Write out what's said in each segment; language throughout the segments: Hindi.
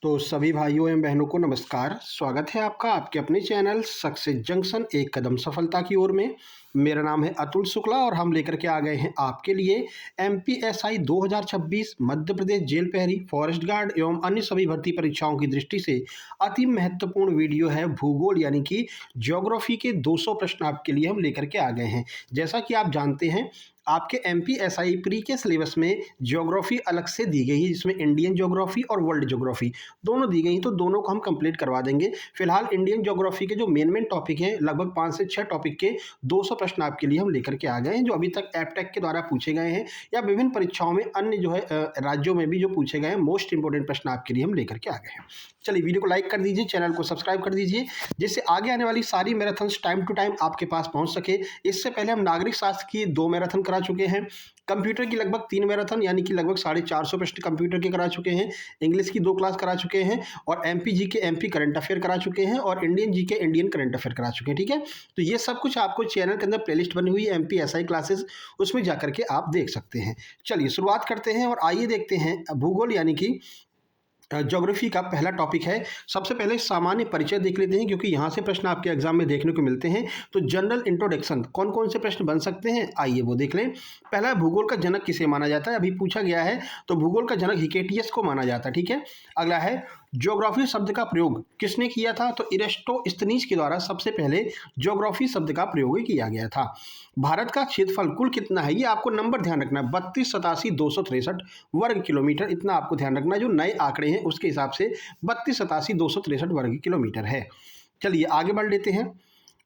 तो सभी भाइयों एवं बहनों को नमस्कार। स्वागत है आपका आपके अपने चैनल सक्सेस जंक्शन एक कदम सफलता की ओर में। मेरा नाम है अतुल शुक्ला और हम लेकर के आ गए हैं आपके लिए एमपीएसआई 2026 मध्य प्रदेश जेल प्रहरी, फॉरेस्ट गार्ड एवं अन्य सभी भर्ती परीक्षाओं की दृष्टि से अति महत्वपूर्ण वीडियो है। भूगोल यानी कि ज्योग्राफी के 200 प्रश्न आपके लिए हम लेकर के आ गए हैं। जैसा कि आप जानते हैं आपके एमपीएसआई प्री के सिलेबस में ज्योग्राफी अलग से दी गई है, जिसमें इंडियन ज्योग्राफी और वर्ल्ड ज्योग्राफी दोनों दी गई, तो दोनों को हम कंप्लीट करवा देंगे। फिलहाल इंडियन ज्योग्राफी के जो मेन टॉपिक हैं, लगभग 5 से 6 टॉपिक के 200 प्रश्न आपके लिए हम लेकर के आ गए हैं, जो अभी तक एपटेक के द्वारा पूछे गए हैं या विभिन्न परीक्षाओं में अन्य जो है राज्यों में भी जो पूछे गए हैं मोस्ट इंपोर्टेंट प्रश्न आपके लिए हम लेकर के आ गए हैं। चलिए वीडियो को लाइक कर दीजिए, चैनल को सब्सक्राइब कर दीजिए, जिससे आगे आने वाली सारी मैराथन्स टाइम टू टाइम आपके पास पहुंच सके। इससे पहले हम नागरिक शास्त्र की 2 मैराथन करा चुके हैं, कंप्यूटर की लगभग 3 मैराथन यानी कि लगभग 450 प्रश्न कंप्यूटर के करा चुके हैं, इंग्लिश की 2 क्लास करा चुके हैं और MP GK MP current affair करा चुके हैं और Indian GK Indian current affair करा चुके हैं। ठीक है, तो ये सब कुछ आपको चैनल के अंदर प्लेलिस्ट बनी हुई है एमपीएसआई क्लासेस, उसमें जाकर के आप देख सकते हैं। चलिए शुरुआत करते हैं और आइए देखते हैं भूगोल यानी कि ज्योग्राफी का पहला टॉपिक है। सबसे पहले सामान्य परिचय देख लेते हैं, क्योंकि यहाँ से प्रश्न आपके एग्जाम में देखने को मिलते हैं। तो जनरल इंट्रोडक्शन कौन कौन से प्रश्न बन सकते हैं, आइए वो देख लें। पहला, भूगोल का जनक किसे माना जाता है, अभी पूछा गया है, तो भूगोल का जनक हिकेटियस को माना जाता है। ठीक है, अगला है ज्योग्राफी शब्द का प्रयोग किसने किया था, तो इरेस्टोस्थनीज के द्वारा सबसे पहले ज्योग्राफी शब्द का प्रयोग किया गया था। भारत का क्षेत्रफल कुल कितना है, ये आपको नंबर ध्यान रखना है, 3287,263 वर्ग किलोमीटर, इतना आपको ध्यान रखना है। जो नए आंकड़े हैं उसके हिसाब से 3287,263 वर्ग किलोमीटर है। चलिए आगे बढ़ लेते हैं।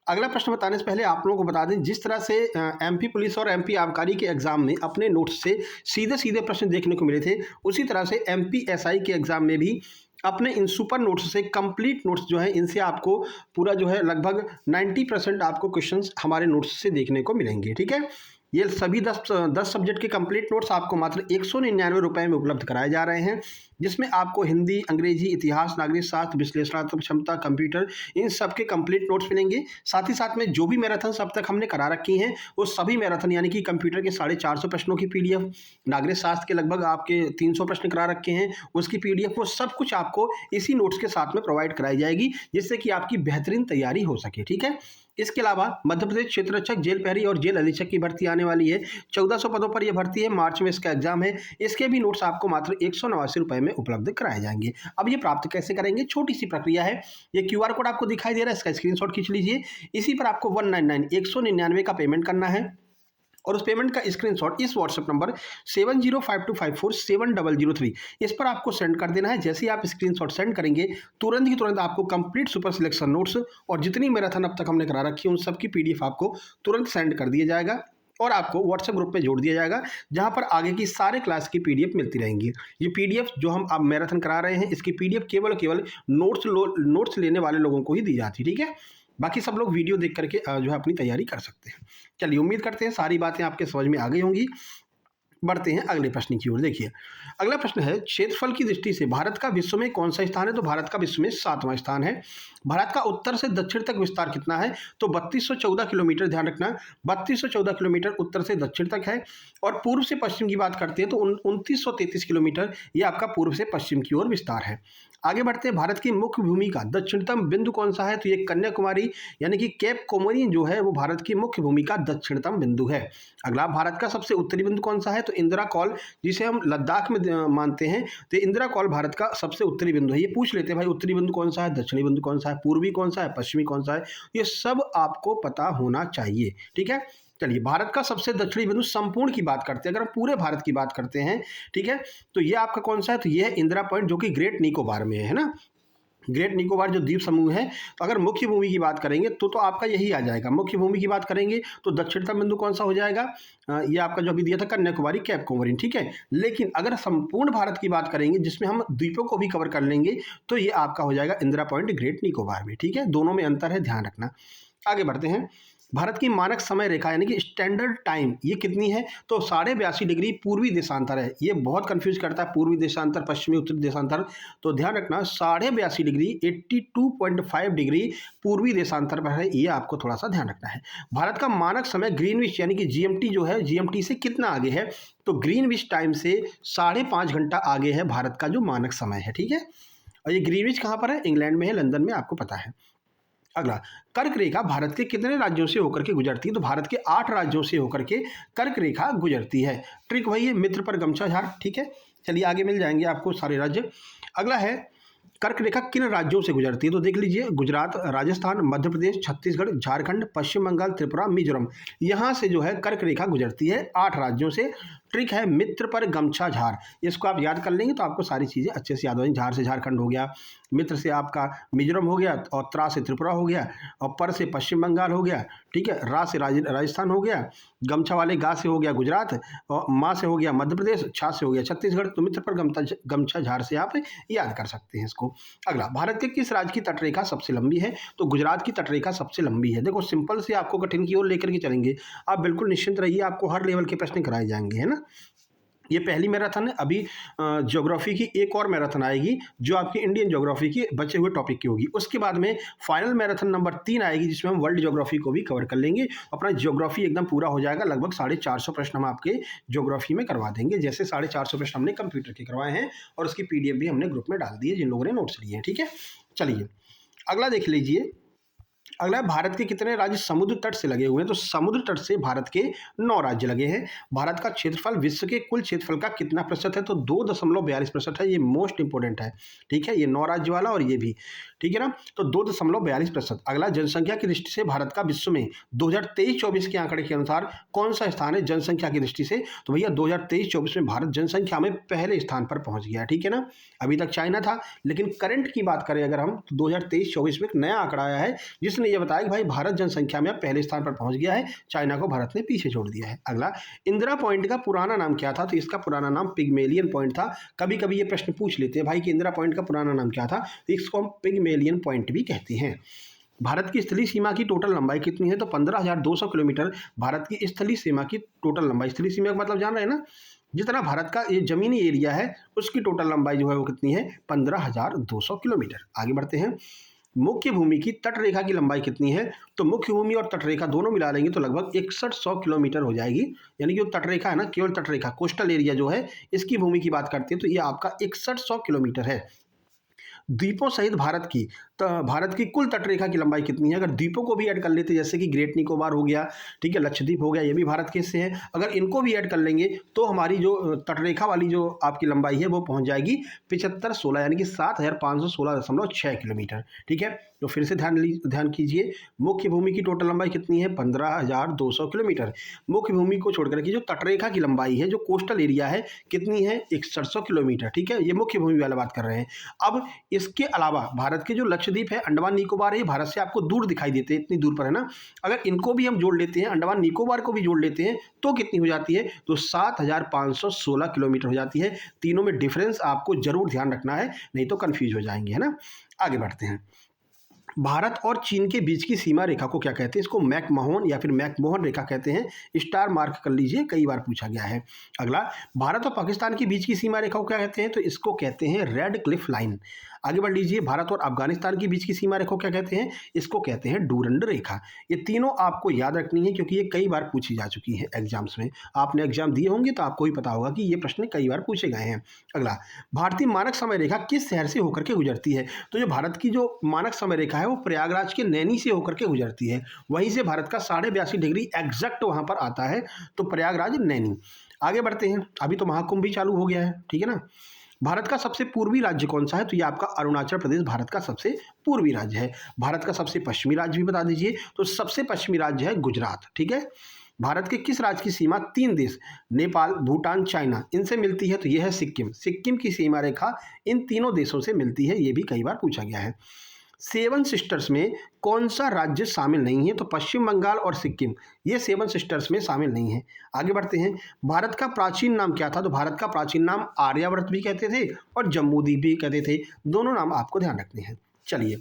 अगला प्रश्न बताने से पहले आप लोगों को बता दें, जिस तरह से एमपी पुलिस और एमपी आबकारी के एग्जाम में अपने नोट्स से सीधे सीधे प्रश्न देखने को मिले थे, उसी तरह से एमपीएसआई के एग्जाम में भी अपने इन सुपर नोट्स से कंप्लीट नोट्स जो है, इनसे आपको पूरा जो है लगभग 90% आपको क्वेश्चंस हमारे नोट्स से देखने को मिलेंगे। ठीक है, ये सभी 10 सब्जेक्ट के कंप्लीट नोट्स आपको मात्र 199 रुपये में उपलब्ध कराए जा रहे हैं, जिसमें आपको हिंदी, अंग्रेजी, इतिहास, नागरिक शास्त्र, विश्लेषणात्मक क्षमता, कंप्यूटर, इन सब के कंप्लीट नोट्स मिलेंगे। साथ ही साथ में जो भी मैराथन अब तक हमने करा रखी हैं, वो सभी मैराथन यानी कि कंप्यूटर के 450 प्रश्नों की पीडीएफ, नागरिक शास्त्र के लगभग आपके 300 प्रश्न करा रखे हैं उसकी पीडीएफ, वो सब कुछ आपको इसी नोट्स के साथ में प्रोवाइड कराई जाएगी, जिससे कि आपकी बेहतरीन तैयारी हो सके। ठीक है, इसके अलावा मध्य प्रदेश क्षेत्र रक्षक, जेल प्रहरी और जेल अधीक्षक की भर्ती आने वाली है। 1400 पदों पर यह भर्ती है, मार्च में इसका एग्जाम है। इसके भी नोट्स आपको मात्र 189 रुपये में उपलब्ध कराए जाएंगे। अब ये प्राप्त कैसे करेंगे, छोटी सी प्रक्रिया है। ये क्यूआर कोड आपको दिखाई दे रहा है, इसका स्क्रीनशॉट खींच लीजिए। इसी पर आपको 199 का पेमेंट करना है और उस पेमेंट का स्क्रीनशॉट इस व्हाट्सएप नंबर 7052547003 इस पर आपको सेंड कर देना है। जैसे ही आप स्क्रीनशॉट सेंड करेंगे, तुरंत ही तुरंत आपको कंप्लीट सुपर सिलेक्शन नोट्स और जितनी मैराथन अब तक हमने करा रखी है उन सब की पीडीएफ आपको तुरंत सेंड कर दिया जाएगा और आपको व्हाट्सएप ग्रुप में जोड़ दिया जाएगा, जहां पर आगे की सारे क्लास की पीडीएफ मिलती रहेंगी। ये पीडीएफ जो हम अब मैराथन करा रहे हैं, इसकी पीडीएफ केवल नोट्स लेने वाले लोगों को ही दी जाती है। ठीक है, बाकी सब लोग वीडियो देख करके जो है अपनी तैयारी कर सकते हैं। चलिए, उम्मीद करते हैं सारी बातें आपके समझ में आ गई होंगी। बढ़ते हैं अगले प्रश्न की ओर। देखिए, अगला प्रश्न है, क्षेत्रफल की दृष्टि से भारत का विश्व में कौन सा स्थान है, तो भारत का विश्व में 7वां स्थान है। भारत का उत्तर से दक्षिण तक विस्तार कितना है, तो 3214 किलोमीटर, ध्यान रखना 3214 किलोमीटर उत्तर से दक्षिण तक है। और पूर्व से पश्चिम की बात करते हैं तो 2933 किलोमीटर ये आपका पूर्व से पश्चिम की ओर विस्तार है। आगे बढ़ते हैं, भारत की मुख्य भूमि का दक्षिणतम बिंदु कौन सा है, तो ये कन्याकुमारी यानी कि केप कोमोरिन जो है वो भारत की मुख्य भूमि का दक्षिणतम बिंदु है। अगला, भारत का सबसे उत्तरी बिंदु कौन सा है, तो इंदिरा कॉल, जिसे हम लद्दाख में मानते हैं, तो इंदिरा कॉल भारत का सबसे उत्तरी बिंदु है। ये पूछ लेते हैं भाई उत्तरी बिंदु कौन सा है, दक्षिणी बिंदु कौन सा है, पूर्वी कौन सा है, पश्चिमी कौन सा है, ये सब आपको पता होना चाहिए। ठीक है, चलिए, भारत का सबसे दक्षिणी बिंदु संपूर्ण की बात करते हैं, अगर हम पूरे भारत की बात करते हैं, ठीक है, तो ये आपका कौन सा है, तो ये है इंदिरा पॉइंट, जो कि ग्रेट निकोबार में है ना। ग्रेट निकोबार जो द्वीप समूह है, तो अगर मुख्य भूमि की बात करेंगे तो आपका यही आ जाएगा। मुख्य भूमि की बात करेंगे तो दक्षिणतम बिंदु कौन सा हो जाएगा, ये आपका जो अभी दिया था कन्याकुमारी, कैप कोमोरिन। ठीक है, लेकिन अगर संपूर्ण भारत की बात करेंगे जिसमें हम द्वीपों को भी कवर कर लेंगे, तो ये आपका हो जाएगा इंदिरा पॉइंट ग्रेट निकोबार में। ठीक है, दोनों में अंतर है, ध्यान रखना। आगे बढ़ते हैं, भारत की मानक समय रेखा यानी कि स्टैंडर्ड टाइम ये कितनी है, तो 82.5 डिग्री पूर्वी देशांतर है। ये बहुत कंफ्यूज करता है, पूर्वी देशांतर, पश्चिमी उत्तरी देशांतर, तो ध्यान रखना 82.5 डिग्री 82.5 डिग्री पूर्वी देशांतर पर है, ये आपको थोड़ा सा ध्यान रखना है। भारत का मानक समय ग्रीनविच यानी कि जीएमटी जो है, जीएमटी से कितना आगे है, तो ग्रीनविच टाइम से 5.5 घंटा आगे है भारत का जो मानक समय है। ठीक है, और ये ग्रीनविच कहाँ पर है? इंग्लैंड में है, लंदन में, आपको पता है। अगला, कर्क रेखा भारत के कितने राज्यों से होकर के गुजरती है? तो भारत के 8 राज्यों से होकर के कर्क रेखा गुजरती है। ट्रिक वही है, मित्र पर गमछा झाड़, ठीक है। चलिए आगे मिल जाएंगे आपको सारे राज्य। अगला है, कर्क रेखा किन राज्यों से गुजरती है? तो देख लीजिए, गुजरात, राजस्थान, मध्य प्रदेश, छत्तीसगढ़, झारखंड, पश्चिम बंगाल, त्रिपुरा, मिजोरम, यहाँ से जो है कर्क रेखा गुजरती है 8 राज्यों से। ट्रिक है मित्र पर गमछा झाड़, इसको आप याद कर लेंगे तो आपको सारी चीज़ें अच्छे से याद हो जाएंगी। झार से झारखंड हो गया, मित्र से आपका मिजोरम हो गया, और त्रा से त्रिपुरा हो गया, और पर से पश्चिम बंगाल हो गया, ठीक है। रा से राजस्थान हो गया, गमछा वाले गा से हो गया गुजरात, और माँ से हो गया मध्य प्रदेश, छा से हो गया छत्तीसगढ़। तो मित्र पर गमछा झाड़ से आप याद कर सकते हैं इसको। अगला, भारत के किस राज्य की तटरेखा सबसे लंबी है? तो गुजरात की तटरेखा सबसे लंबी है। देखो सिंपल से आपको कठिन की ओर लेकर के चलेंगे, आप बिल्कुल निश्चिंत रहिए, आपको हर लेवल के प्रश्न कराए जाएंगे, है ना। ये पहली मैराथन है। अभी ज्योग्राफी की एक और मैराथन आएगी जो आपकी इंडियन ज्योग्राफी के बचे हुए टॉपिक की होगी। उसके बाद में फाइनल मैराथन नंबर 3 आएगी जिसमें हम वर्ल्ड ज्योग्राफी को भी कवर कर लेंगे। अपना ज्योग्राफी एकदम पूरा हो जाएगा, लगभग 450 प्रश्न हम आपके ज्योग्राफी में करवा देंगे, जैसे 450 प्रश्न हमने कंप्यूटर के करवाए हैं, और उसकी PDF भी हमने ग्रुप में डाल दी है जिन लोगों ने नोट्स लिए हैं, ठीक है। चलिए अगला देख लीजिए। अगला है, भारत के कितने राज्य समुद्र तट से लगे हुए हैं? तो समुद्र तट से भारत के 9 राज्य लगे हैं। भारत का क्षेत्रफल विश्व के कुल क्षेत्रफल का कितना प्रतिशत है? तो 2.42% है। ये मोस्ट इंपोर्टेंट है, ठीक है। ये 9 राज्य वाला और ये भी, ठीक है ना। तो 2.42%। अगला, जनसंख्या की दृष्टि से भारत का विश्व में 2023-24 के आंकड़े के अनुसार कौन सा स्थान है जनसंख्या की दृष्टि से? तो भैया 2023-24 में भारत जनसंख्या में पहले स्थान पर पहुंच गया, ठीक है ना। अभी तक चाइना था, लेकिन करंट की बात करें अगर हम, तो 2023-24 में एक नया आंकड़ा आया है जिसने ये बताया कि भाई भारत जनसंख्या में पहले स्थान पर पहुंच गया है, चाइना को भारत ने पीछे छोड़ दिया है। अगला, इंदिरा पॉइंट का पुराना नाम क्या था? तो इसका पुराना नाम पिग्मेलियन पॉइंट था। कभी कभी ये प्रश्न पूछ लेते हैं भाई कि इंदिरा पॉइंट का पुराना नाम क्या था, तो इसको हम पिग्मेलियन पॉइंट भी कहते हैं। भारत की स्थलीय सीमा की टोटल लंबाई कितनी है? तो 15,200 किलोमीटर भारत की स्थलीय सीमा की टोटल लंबाई। स्थलीय सीमा का मतलब जान रहे हैं ना, जितना भारत का ये जमीनी एरिया है उसकी टोटल लंबाई जो है वो कितनी है? 15,200 किलोमीटर। आगे बढ़ते हैं। मुख्य भूमि की तट रेखा की लंबाई कितनी है? तो मुख्य भूमि और तट रेखा दोनों मिला लेंगे तो लगभग 6100 किलोमीटर हो जाएगी। यानी कि जो तट रेखा है ना, केवल तट रेखा, कोस्टल एरिया जो है, इसकी भूमि की बात करते हैं तो ये आपका 6100 किलोमीटर है। द्वीपों सहित भारत की कुल तटरेखा की लंबाई कितनी है? अगर द्वीपों को भी ऐड कर लेते, जैसे कि ग्रेट निकोबार हो गया, ठीक है, लक्षद्वीप हो गया, ये भी भारत के हिस्से हैं, अगर इनको भी ऐड कर लेंगे तो हमारी जो तटरेखा वाली जो आपकी लंबाई है वो पहुंच जाएगी 7516, यानी कि 7516.6 किलोमीटर, ठीक है। तो फिर से ध्यान कीजिए, मुख्य भूमि की टोटल लंबाई कितनी है? 15,200 किलोमीटर। मुख्य भूमि को छोड़कर की जो तटरेखा की लंबाई है, जो कोस्टल एरिया है, कितनी है? 6100 किलोमीटर, ठीक है। ये मुख्य भूमि वाला बात कर रहे हैं। अब इसके अलावा भारत के जो लक्षद्वीप है, अंडमान निकोबार है, भारत से आपको दूर दिखाई देते हैं, इतनी दूर पर है ना। अगर इनको भी हम जोड़ लेते हैं, अंडमान निकोबार को भी जोड़ लेते हैं, तो कितनी हो जाती है? तो 7516 किलोमीटर हो जाती है। तीनों में डिफरेंस आपको जरूर ध्यान रखना है, नहीं तो कंफ्यूज हो जाएंगे, है ना। आगे बढ़ते हैं। भारत और चीन के बीच की सीमा रेखा को क्या कहते हैं? इसको मैकमोहन या फिर मैकमोहन रेखा कहते हैं। स्टार मार्क कर लीजिए, कई बार पूछा गया है। अगला, भारत और पाकिस्तान के बीच की सीमा रेखा को क्या कहते हैं? तो इसको कहते हैं रेड क्लिफ लाइन। आगे बढ़ लीजिए। भारत और अफगानिस्तान के बीच की सीमा रेखा को क्या कहते हैं? इसको कहते हैं डूरंड रेखा। ये तीनों आपको याद रखनी है क्योंकि ये कई बार पूछी जा चुकी है एग्जाम्स में। आपने एग्जाम दिए होंगे तो आपको भी पता होगा कि ये प्रश्न कई बार पूछे गए हैं। अगला, भारतीय मानक समय रेखा किस शहर से होकर के गुजरती है? तो जो भारत की जो मानक समय रेखा है वो प्रयागराज के नैनी से होकर के गुजरती है। वहीं से भारत का 82.5 डिग्री एग्जैक्ट वहां पर आता है, तो प्रयागराज नैनी। आगे बढ़ते हैं। अभी तो महाकुंभ भी चालू हो गया है, ठीक है ना। भारत का सबसे पूर्वी राज्य कौन सा है? तो ये आपका अरुणाचल प्रदेश भारत का सबसे पूर्वी राज्य है। भारत का सबसे पश्चिमी राज्य भी बता दीजिए, तो सबसे पश्चिमी राज्य है गुजरात, ठीक है। भारत के किस राज्य की सीमा 3 देश नेपाल, भूटान, चाइना इनसे मिलती है? तो यह है सिक्किम। सिक्किम की सीमा रेखा इन तीनों देशों से मिलती है, ये भी कई बार पूछा गया है। 7 सिस्टर्स में कौन सा राज्य शामिल नहीं है? तो पश्चिम बंगाल और सिक्किम ये 7 सिस्टर्स में शामिल नहीं है। आगे बढ़ते हैं। भारत का प्राचीन नाम क्या था? तो भारत का प्राचीन नाम आर्यावर्त भी कहते थे और जम्बूद्वीप भी कहते थे। दोनों नाम आपको ध्यान रखने हैं। चलिए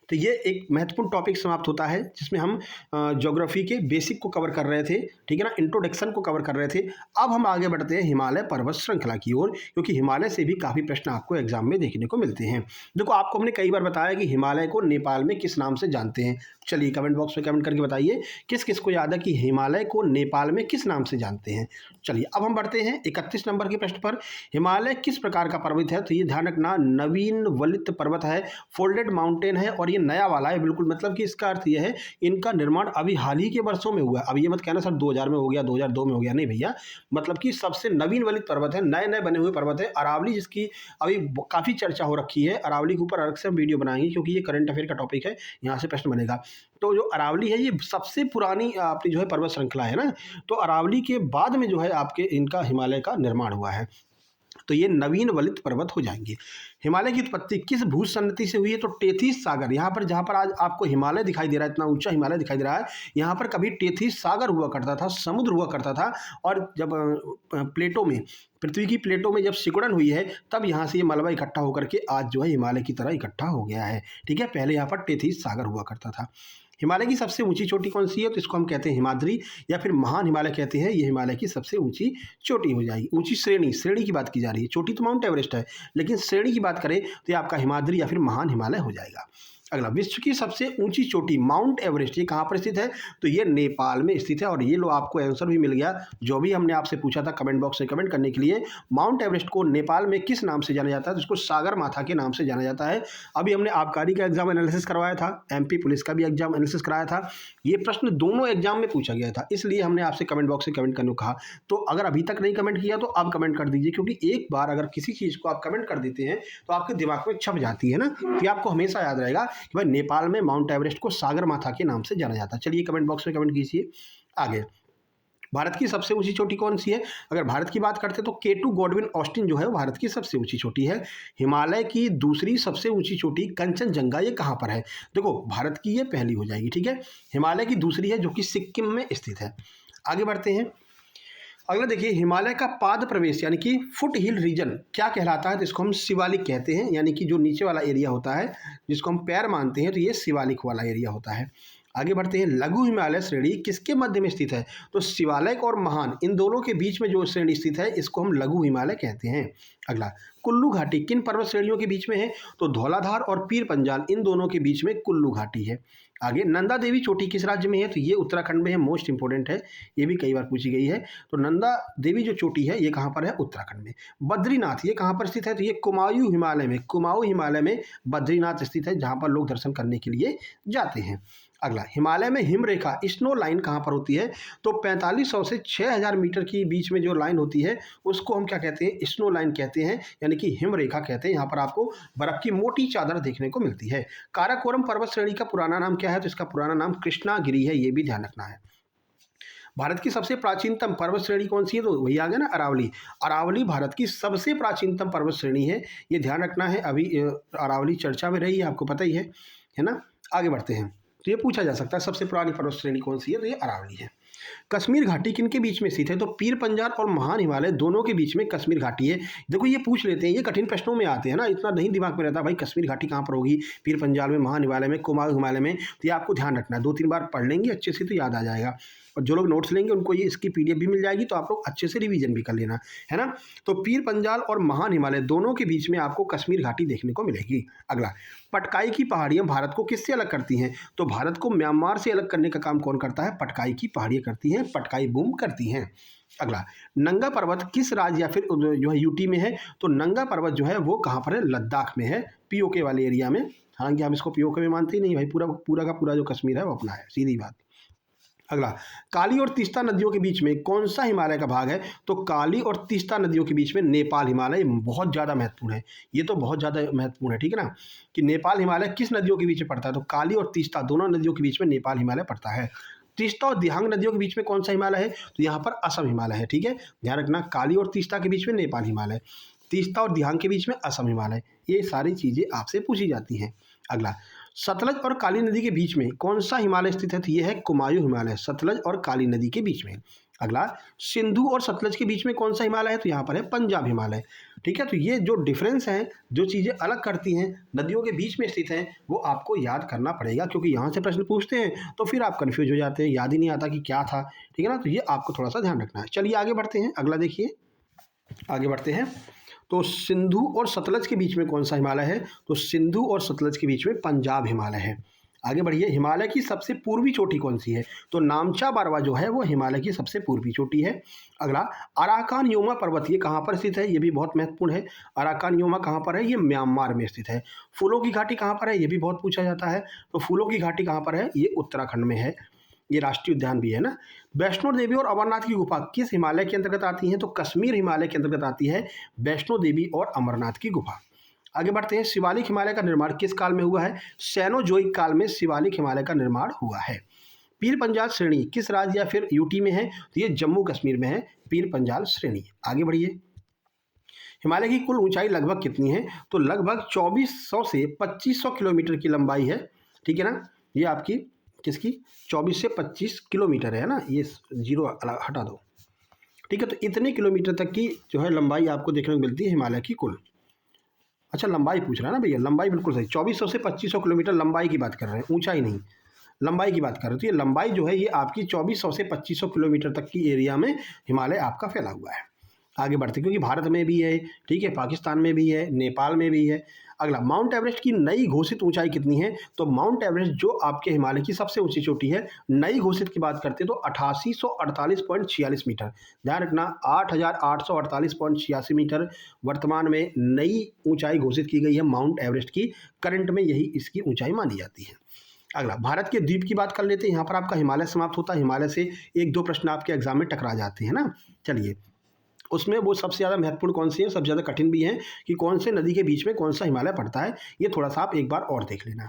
तो ये एक महत्वपूर्ण टॉपिक समाप्त होता है जिसमें हम ज्योग्राफी के बेसिक को कवर कर रहे थे, ठीक है ना, इंट्रोडक्शन को कवर कर रहे थे। अब हम आगे बढ़ते हैं हिमालय पर्वत श्रृंखला की ओर, क्योंकि हिमालय से भी काफ़ी प्रश्न आपको एग्जाम में देखने को मिलते हैं। देखो, आपको हमने कई बार बताया कि हिमालय को नेपाल में किस नाम से जानते हैं। चलिए कमेंट बॉक्स में कमेंट करके बताइए किस किस को याद है कि हिमालय को नेपाल में किस नाम से जानते हैं। चलिए अब हम बढ़ते हैं 31 नंबर के प्रश्न पर। हिमालय किस प्रकार का पर्वत है? तो ये ध्यान रखना, नवीन वलित पर्वत है, फोल्डेड माउंटेन है और ये नया वाला है बिल्कुल। मतलब कि इसका अर्थ ये है इनका निर्माण अभी हाल ही के वर्षों में हुआ है। अब ये मत कहना सर 2000 में हो गया, 2002 में हो गया, नहीं भैया, मतलब कि सबसे नवीन वलित पर्वत है, नए नए बने हुए पर्वत है। अरावली जिसकी अभी काफ़ी चर्चा हो रखी है, अरावली के ऊपर अलग से हम वीडियो बनाएंगे क्योंकि ये करंट अफेयर का टॉपिक है, यहाँ से प्रश्न बनेगा। तो जो अरावली है ये सबसे पुरानी आपकी जो है पर्वत श्रृंखला है ना, तो अरावली के बाद में जो है आपके इनका हिमालय का निर्माण हुआ है, तो ये नवीन वलित पर्वत हो जाएंगे। हिमालय की उत्पत्ति किस भूसन्नति से हुई है? तो टेथिस सागर, यहाँ पर जहाँ पर आज आपको हिमालय दिखाई दे रहा है, इतना ऊंचा हिमालय दिखाई दे रहा है, यहाँ पर कभी टेथिस सागर हुआ करता था, समुद्र हुआ करता था। और जब प्लेटों में, पृथ्वी की प्लेटों में जब सिकुड़न हुई है, तब यहाँ से ये मलबा इकट्ठा होकर के आज जो है हिमालय की तरह इकट्ठा हो गया है, ठीक है। पहले यहाँ पर टेथिस सागर हुआ करता था। हिमालय की सबसे ऊंची चोटी कौन सी है? तो इसको हम कहते हैं हिमाद्री या फिर महान हिमालय कहते हैं। ये हिमालय की सबसे ऊंची चोटी हो जाएगी। ऊंची श्रेणी की बात की जा रही है, चोटी तो माउंट एवरेस्ट है, लेकिन श्रेणी की बात करें तो ये आपका हिमाद्री या फिर महान हिमालय हो जाएगा। अगला, विश्व की सबसे ऊंची चोटी माउंट एवरेस्ट, ये कहाँ पर स्थित है? तो ये नेपाल में स्थित है। और ये लो आपको आंसर भी मिल गया, जो भी हमने आपसे पूछा था कमेंट बॉक्स में कमेंट करने के लिए। माउंट एवरेस्ट को नेपाल में किस नाम से जाना जाता है? तो इसको सागर माथा के नाम से जाना जाता है। अभी हमने आबकारी का एग्जाम एनालिसिस करवाया था, एमपी पुलिस का भी एग्जाम एनालिसिस कराया था। ये प्रश्न दोनों एग्जाम में पूछा गया था, इसलिए हमने आपसे कमेंट बॉक्स में कमेंट करने को कहा। तो अगर अभी तक नहीं कमेंट किया तो अब कमेंट कर दीजिए, क्योंकि एक बार अगर किसी चीज़ को आप कमेंट कर देते हैं तो आपके दिमाग में छप जाती है ना, कि आपको हमेशा याद रहेगा कि भाई नेपाल में माउंट एवरेस्ट को सागर माथा के नाम से जाना जाता है। चलिए कमेंट बॉक्स में कमेंट कीजिए। आगे, भारत की सबसे ऊंची चोटी कौन सी है? अगर भारत की बात करते हैं तो केटू गॉडविन ऑस्टिन जो है वो भारत की सबसे ऊंची चोटी है। हिमालय की दूसरी सबसे ऊंची चोटी कंचनजंगा, ये कहाँ पर है? देखो, भारत की ये पहली हो जाएगी, ठीक है। हिमालय की दूसरी है जो कि सिक्किम में स्थित है। आगे बढ़ते हैं। अगला देखिए, हिमालय का पाद प्रवेश यानी कि फुट हिल रीजन क्या कहलाता है? तो इसको हम शिवालिक कहते हैं, यानी कि जो नीचे वाला एरिया होता है जिसको हम पैर मानते हैं, तो ये शिवालिक वाला एरिया होता है। आगे बढ़ते हैं। लघु हिमालय श्रेणी किसके मध्य में स्थित है? तो शिवालिक और महान, इन दोनों के बीच में जो श्रेणी स्थित है इसको हम लघु हिमालय कहते हैं। अगला, कुल्लू घाटी किन पर्वत श्रेणियों के बीच में है? तो धौलाधार और पीर पंजाल, इन दोनों के बीच में कुल्लू घाटी है। आगे, नंदा देवी चोटी किस राज्य में है? तो ये उत्तराखंड में है, मोस्ट इंपोर्टेंट है, ये भी कई बार पूछी गई है। तो नंदा देवी जो चोटी है ये कहाँ पर है? उत्तराखंड में। बद्रीनाथ ये कहाँ पर स्थित है? तो ये कुमाऊं हिमालय में, कुमाऊं हिमालय में बद्रीनाथ स्थित है, जहाँ पर लोग दर्शन करने के लिए जाते हैं। अगला, हिमालय में हिमरेखा स्नो लाइन कहाँ पर होती है? तो 4500 से 6000 मीटर के बीच में जो लाइन होती है उसको हम क्या कहते हैं? स्नो लाइन कहते हैं, यानी कि हिमरेखा कहते हैं। यहाँ पर आपको बर्फ की मोटी चादर देखने को मिलती है। काराकोरम पर्वत श्रेणी का पुराना नाम क्या है? तो इसका पुराना नाम कृष्णागिरी है, ये भी ध्यान रखना है। भारत की सबसे प्राचीनतम पर्वत श्रेणी कौन सी है? तो वही आ गया ना, अरावली। अरावली भारत की सबसे प्राचीनतम पर्वत श्रेणी है, ये ध्यान रखना है। अभी अरावली चर्चा में रही है, आपको पता ही है ना। आगे बढ़ते हैं। तो ये पूछा जा सकता है सबसे पुरानी पर्वत श्रेणी कौन सी है? तो ये अरावली है। कश्मीर घाटी किन के बीच में स्थित है? तो पीर पंजाल और महान हिमालय दोनों के बीच में कश्मीर घाटी है। देखो, ये पूछ लेते हैं, ये कठिन प्रश्नों में आते हैं ना, इतना नहीं दिमाग में रहता भाई कश्मीर घाटी कहाँ पर होगी, पीर पंजाल में, महान हिमालय में, कुमाऊं हिमालय में। तो ये आपको ध्यान रखना है, 2-3 बार पढ़ लेंगे अच्छे से तो याद आ जाएगा। और जो लोग नोट्स लेंगे उनको ये इसकी PDF भी मिल जाएगी, तो आप लोग अच्छे से रिवीजन भी कर लेना, है ना। तो पीर पंजाल और महान हिमालय दोनों के बीच में आपको कश्मीर घाटी देखने को मिलेगी। अगला, पटकाई की पहाड़ियाँ भारत को किससे अलग करती हैं? तो भारत को म्यांमार से अलग करने का काम कौन करता है? पटकाई की पहाड़ियाँ करती हैं, पटकाई बूम करती हैं। अगला, नंगा पर्वत किस राज्य या फिर जो है यूटी में है? तो नंगा पर्वत जो है वो कहाँ पर है? लद्दाख में है, POK वाले एरिया में। हालांकि हम इसको POK में मानते ही नहीं भाई, पूरा का पूरा जो कश्मीर है वो अपना है, सीधी बात। अगला, काली और तीस्ता नदियों के बीच में कौन सा हिमालय का भाग है? तो काली और तीस्ता नदियों के बीच में नेपाल हिमालय बहुत ज़्यादा महत्वपूर्ण है, ये तो बहुत ज़्यादा महत्वपूर्ण है, ठीक है ना, कि नेपाल हिमालय किस नदियों के बीच में पड़ता है? तो काली और तीस्ता दोनों नदियों के बीच में नेपाल हिमालय पड़ता है। तीस्ता और दिहांग नदियों के बीच में कौन सा हिमालय है? तो यहाँ पर असम हिमालय है, ठीक है, ध्यान रखना। काली और तीस्ता के बीच में नेपाल हिमालय, तीस्ता और दिहांग के बीच में असम हिमालय, ये सारी चीज़ें आपसे पूछी जाती हैं। अगला, सतलज और काली नदी के बीच में कौन सा हिमालय स्थित है? तो ये है कुमाऊं हिमालय, सतलज और काली नदी के बीच में। अगला, सिंधु और सतलज के बीच में कौन सा हिमालय है? तो यहाँ पर है पंजाब हिमालय। ठीक है, तो ये जो डिफरेंस है, जो चीज़ें अलग करती हैं, नदियों के बीच में स्थित हैं, वो आपको याद करना पड़ेगा, क्योंकि यहाँ से प्रश्न पूछते हैं तो फिर आप कन्फ्यूज हो जाते हैं, याद ही नहीं आता कि क्या था। ठीक है ना, तो ये आपको थोड़ा सा ध्यान रखना है। चलिए आगे बढ़ते हैं, अगला देखिए, आगे बढ़ते हैं। तो सिंधु और सतलज के बीच में कौन सा हिमालय है? तो सिंधु और सतलज के बीच में पंजाब हिमालय है। आगे बढ़िए, हिमालय की सबसे पूर्वी चोटी कौन सी है? तो नामचा बारवा जो है वो हिमालय की सबसे पूर्वी चोटी है। अगला, अराकान योमा पर्वत ये कहाँ पर स्थित है? ये भी बहुत महत्वपूर्ण है। अराकान योमा कहाँ पर है? ये म्यांमार में स्थित है। फूलों की घाटी कहाँ पर है? ये भी बहुत पूछा जाता है। तो फूलों की घाटी कहाँ पर है? ये उत्तराखंड में है। ये राष्ट्रीय उद्यान भी है ना। वैष्णो देवी और अमरनाथ की गुफा किस हिमालय के अंतर्गत आती हैं? तो कश्मीर हिमालय के अंतर्गत आती है वैष्णो देवी और अमरनाथ की गुफा। आगे बढ़ते हैं, शिवालिक हिमालय का निर्माण किस काल में हुआ है? सेनोजोइक काल में शिवालिक हिमालय का निर्माण हुआ है। पीर पंजाल श्रेणी किस राज्य या फिर यूटी में है? तो ये जम्मू कश्मीर में है पीर पंजाल श्रेणी। आगे बढ़िए, हिमालय की कुल ऊंचाई लगभग कितनी है? तो लगभग 2400 से 2500 किलोमीटर की लंबाई है। ठीक है ना, ये आपकी किसकी 24 से 25 किलोमीटर है ना, ये जीरो हटा दो। ठीक है, तो इतने किलोमीटर तक की जो है लंबाई आपको देखने को मिलती है हिमालय की कुल। अच्छा, लंबाई पूछ रहा है ना भैया, लंबाई बिल्कुल सही, 2400 से 2500 किलोमीटर लंबाई की बात कर रहे हैं, ऊंचाई नहीं, लंबाई की बात कर रहे हैं। तो ये लंबाई जो है ये आपकी 2400 से 2500 किलोमीटर तक की एरिया में हिमालय आपका फैला हुआ है। आगे बढ़ते, क्योंकि भारत में भी है, ठीक है, पाकिस्तान में भी है, नेपाल में भी है। अगला, माउंट एवरेस्ट की नई घोषित ऊंचाई कितनी है? तो माउंट एवरेस्ट जो आपके हिमालय की सबसे ऊंची चोटी है, नई घोषित की बात करते हैं तो 8848.46 मीटर। ध्यान रखना, 8848.86 मीटर वर्तमान में नई ऊंचाई घोषित की गई है माउंट एवरेस्ट की। करंट में यही इसकी ऊंचाई मानी जाती है। अगला, भारत के द्वीप की बात कर लेते हैं। यहाँ पर आपका हिमालय समाप्त होता है, हिमालय से एक दो प्रश्न आपके एग्जाम में टकरा जाते हैं ना। चलिए, उसमें वो सबसे ज़्यादा महत्वपूर्ण कौन सी है, सबसे ज़्यादा कठिन भी है कि कौन से नदी के बीच में कौन सा हिमालय पड़ता है, ये थोड़ा सा आप एक बार और देख लेना।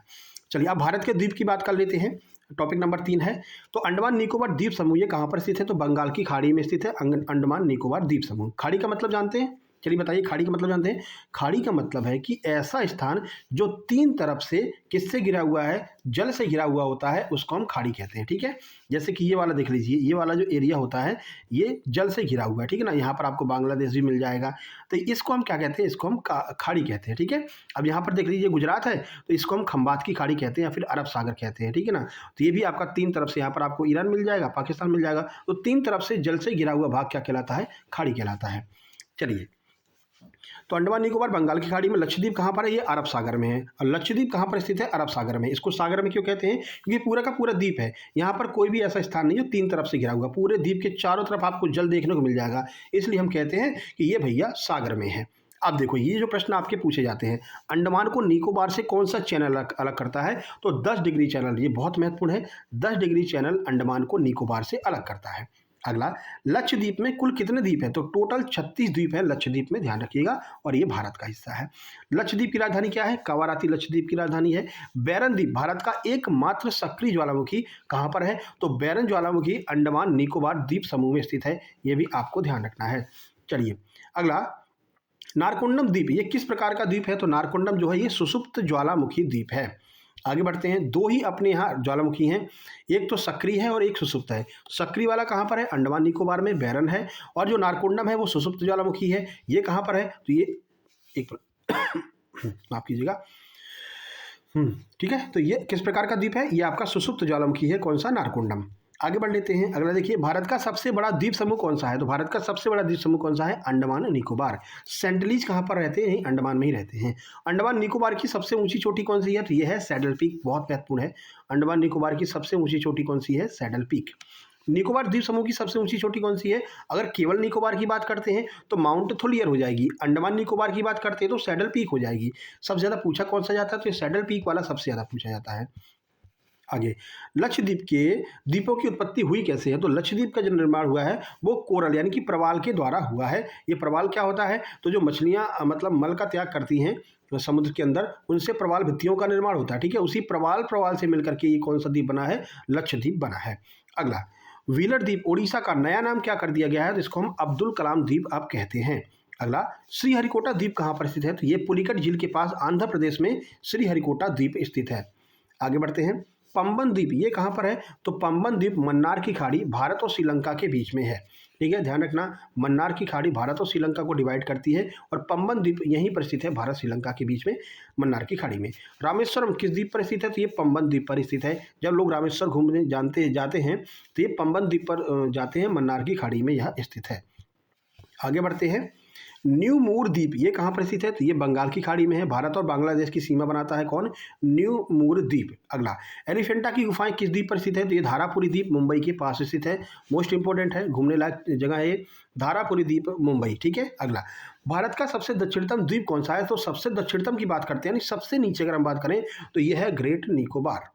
चलिए, अब भारत के द्वीप की बात कर लेते हैं। टॉपिक नंबर 3 है, तो अंडमान निकोबार द्वीप समूह ये कहाँ पर स्थित है? तो बंगाल की खाड़ी में स्थित है अंडमान निकोबार द्वीप समूह। खाड़ी का मतलब जानते हैं? चलिए बताइए, खाड़ी का मतलब जानते हैं? खाड़ी का मतलब है कि ऐसा स्थान जो तीन तरफ से किससे घिरा हुआ है, जल से घिरा हुआ होता है, उसको हम खाड़ी कहते हैं। ठीक है, जैसे कि ये वाला देख लीजिए, ये वाला जो एरिया होता है ये जल से घिरा हुआ है। ठीक है ना, यहाँ पर आपको बांग्लादेश भी मिल जाएगा, तो इसको हम क्या कहते हैं? इसको हम खाड़ी कहते हैं। ठीक है, अब यहाँ पर देख लीजिए गुजरात है, तो इसको हम खंबात की खाड़ी कहते हैं या फिर अरब सागर कहते हैं। ठीक है ना, तो ये भी आपका तीन तरफ से, यहाँ पर आपको ईरान मिल जाएगा, पाकिस्तान मिल जाएगा, तो तीन तरफ से जल से घिरा हुआ भाग क्या कहलाता है? खाड़ी कहलाता है। चलिए, तो अंडमान निकोबार बंगाल की खाड़ी में, लक्षद्वीप कहाँ पर है? ये अरब सागर में है। और लक्षद्वीप कहाँ पर स्थित है? अरब सागर में। इसको सागर में क्यों कहते हैं? क्योंकि पूरा का पूरा द्वीप है, यहाँ पर कोई भी ऐसा स्थान नहीं जो तीन तरफ से घिरा हुआ, पूरे द्वीप के चारों तरफ आपको जल देखने को मिल जाएगा, इसलिए हम कहते हैं कि ये भैया सागर में है। अब देखो, ये जो प्रश्न आपके पूछे जाते हैं, अंडमान को निकोबार से कौन सा चैनल अलग करता है? तो 10 डिग्री चैनल, ये बहुत महत्वपूर्ण है, 10 डिग्री चैनल अंडमान को निकोबार से अलग करता है। अगला, लक्षद्वीप में कुल कितने द्वीप हैं? तो टोटल 36 द्वीप हैं लक्षद्वीप में, ध्यान रखिएगा, और ये भारत का हिस्सा है। लक्षद्वीप की राजधानी क्या है? कावाराती लक्षद्वीप की राजधानी है। बैरन द्वीप भारत का एकमात्र सक्रिय ज्वालामुखी कहाँ पर है? तो बैरन ज्वालामुखी अंडमान निकोबार द्वीप समूह में स्थित है, ये भी आपको ध्यान रखना है। चलिए, अगला, नारकोंडम द्वीप ये किस प्रकार का द्वीप है? तो नारकोंडम जो है ये सुषुप्त ज्वालामुखी द्वीप है। आगे बढ़ते हैं, दो ही अपने यहाँ ज्वालामुखी हैं, एक तो सक्रिय है और एक सुषुप्त है। सक्रिय वाला कहाँ पर है? अंडमान निकोबार में, बैरन है, और जो नारकोंडम है वो सुषुप्त ज्वालामुखी है। ये कहाँ पर है? तो ये एक माफ कीजिएगा, ठीक है, तो ये किस प्रकार का द्वीप है? ये आपका सुषुप्त ज्वालामुखी है, कौन सा? नारकोंडम। आगे बढ़ लेते हैं, अगला देखिए, भारत का सबसे बड़ा द्वीप समूह कौन सा है? तो भारत का सबसे बड़ा द्वीप समूह कौन सा है? अंडमान निकोबार। सेंटलीज कहाँ पर रहते हैं? अंडमान में ही रहते हैं। अंडमान निकोबार की सबसे ऊंची चोटी कौन सी है? तो ये है सैडल पीक, बहुत महत्वपूर्ण है। अंडमान निकोबार की सबसे ऊंची चोटी कौन सी है? Saddle peak. निकोबार द्वीप समूह की सबसे ऊंची चोटी कौन सी है? अगर केवल निकोबार की बात करते हैं तो माउंट थोलियर हो जाएगी, अंडमान निकोबार की बात करते हैं तो सैडल पीक हो जाएगी। सबसे ज़्यादा पूछा कौन सा जाता है? तो ये सैडल पीक वाला सबसे ज़्यादा पूछा जाता है। आगे, लक्षद्वीप के द्वीपों की उत्पत्ति हुई कैसे है? तो लक्षद्वीप का जो निर्माण हुआ है वो कोरल यानी कि प्रवाल के द्वारा हुआ है। ये प्रवाल क्या होता है? तो जो मछलियाँ मतलब मल का त्याग करती हैं समुद्र के अंदर, उनसे प्रवाल भित्तियों का निर्माण होता है। ठीक है, उसी प्रवाल से मिलकर के ये कौन सा द्वीप बना है? लक्षद्वीप बना है। अगला, व्हीलर द्वीप उड़ीसा का नया नाम क्या कर दिया गया है? तो इसको हम अब्दुल कलाम द्वीप आप कहते हैं। अगला, श्रीहरिकोटा द्वीप कहाँ पर स्थित है? तो ये पुलिकट झील के पास आंध्र प्रदेश में श्रीहरिकोटा द्वीप स्थित है। आगे बढ़ते हैं, पंबन द्वीप ये कहाँ पर है? तो पंबन द्वीप मन्नार की खाड़ी भारत और श्रीलंका के बीच में है। ठीक है, ध्यान रखना, मन्नार की खाड़ी भारत और श्रीलंका को डिवाइड करती है और पंबन द्वीप यहीं पर स्थित है भारत श्रीलंका के बीच में, मन्नार की खाड़ी में। रामेश्वरम किस द्वीप पर स्थित है? तो ये पंबन द्वीप पर स्थित है। जब लोग रामेश्वर घूमने जाते हैं तो ये पंबन द्वीप पर जाते हैं, मन्नार की खाड़ी में यह स्थित है। आगे बढ़ते हैं। न्यू मूर द्वीप ये कहाँ पर स्थित है? तो ये बंगाल की खाड़ी में है। भारत और बांग्लादेश की सीमा बनाता है कौन? न्यू मूर द्वीप। अगला, एलिफेंटा की गुफाएं किस द्वीप पर स्थित है? तो ये धारापुरी द्वीप मुंबई के पास स्थित है। मोस्ट इंपोर्टेंट है, घूमने लायक जगह है ये, धारापुरी द्वीप मुंबई। ठीक है। अगला, भारत का सबसे दक्षिणतम द्वीप कौन सा है? तो सबसे दक्षिणतम की बात करते हैं, यानी सबसे नीचे अगर हम बात करें तो यह है ग्रेट निकोबार।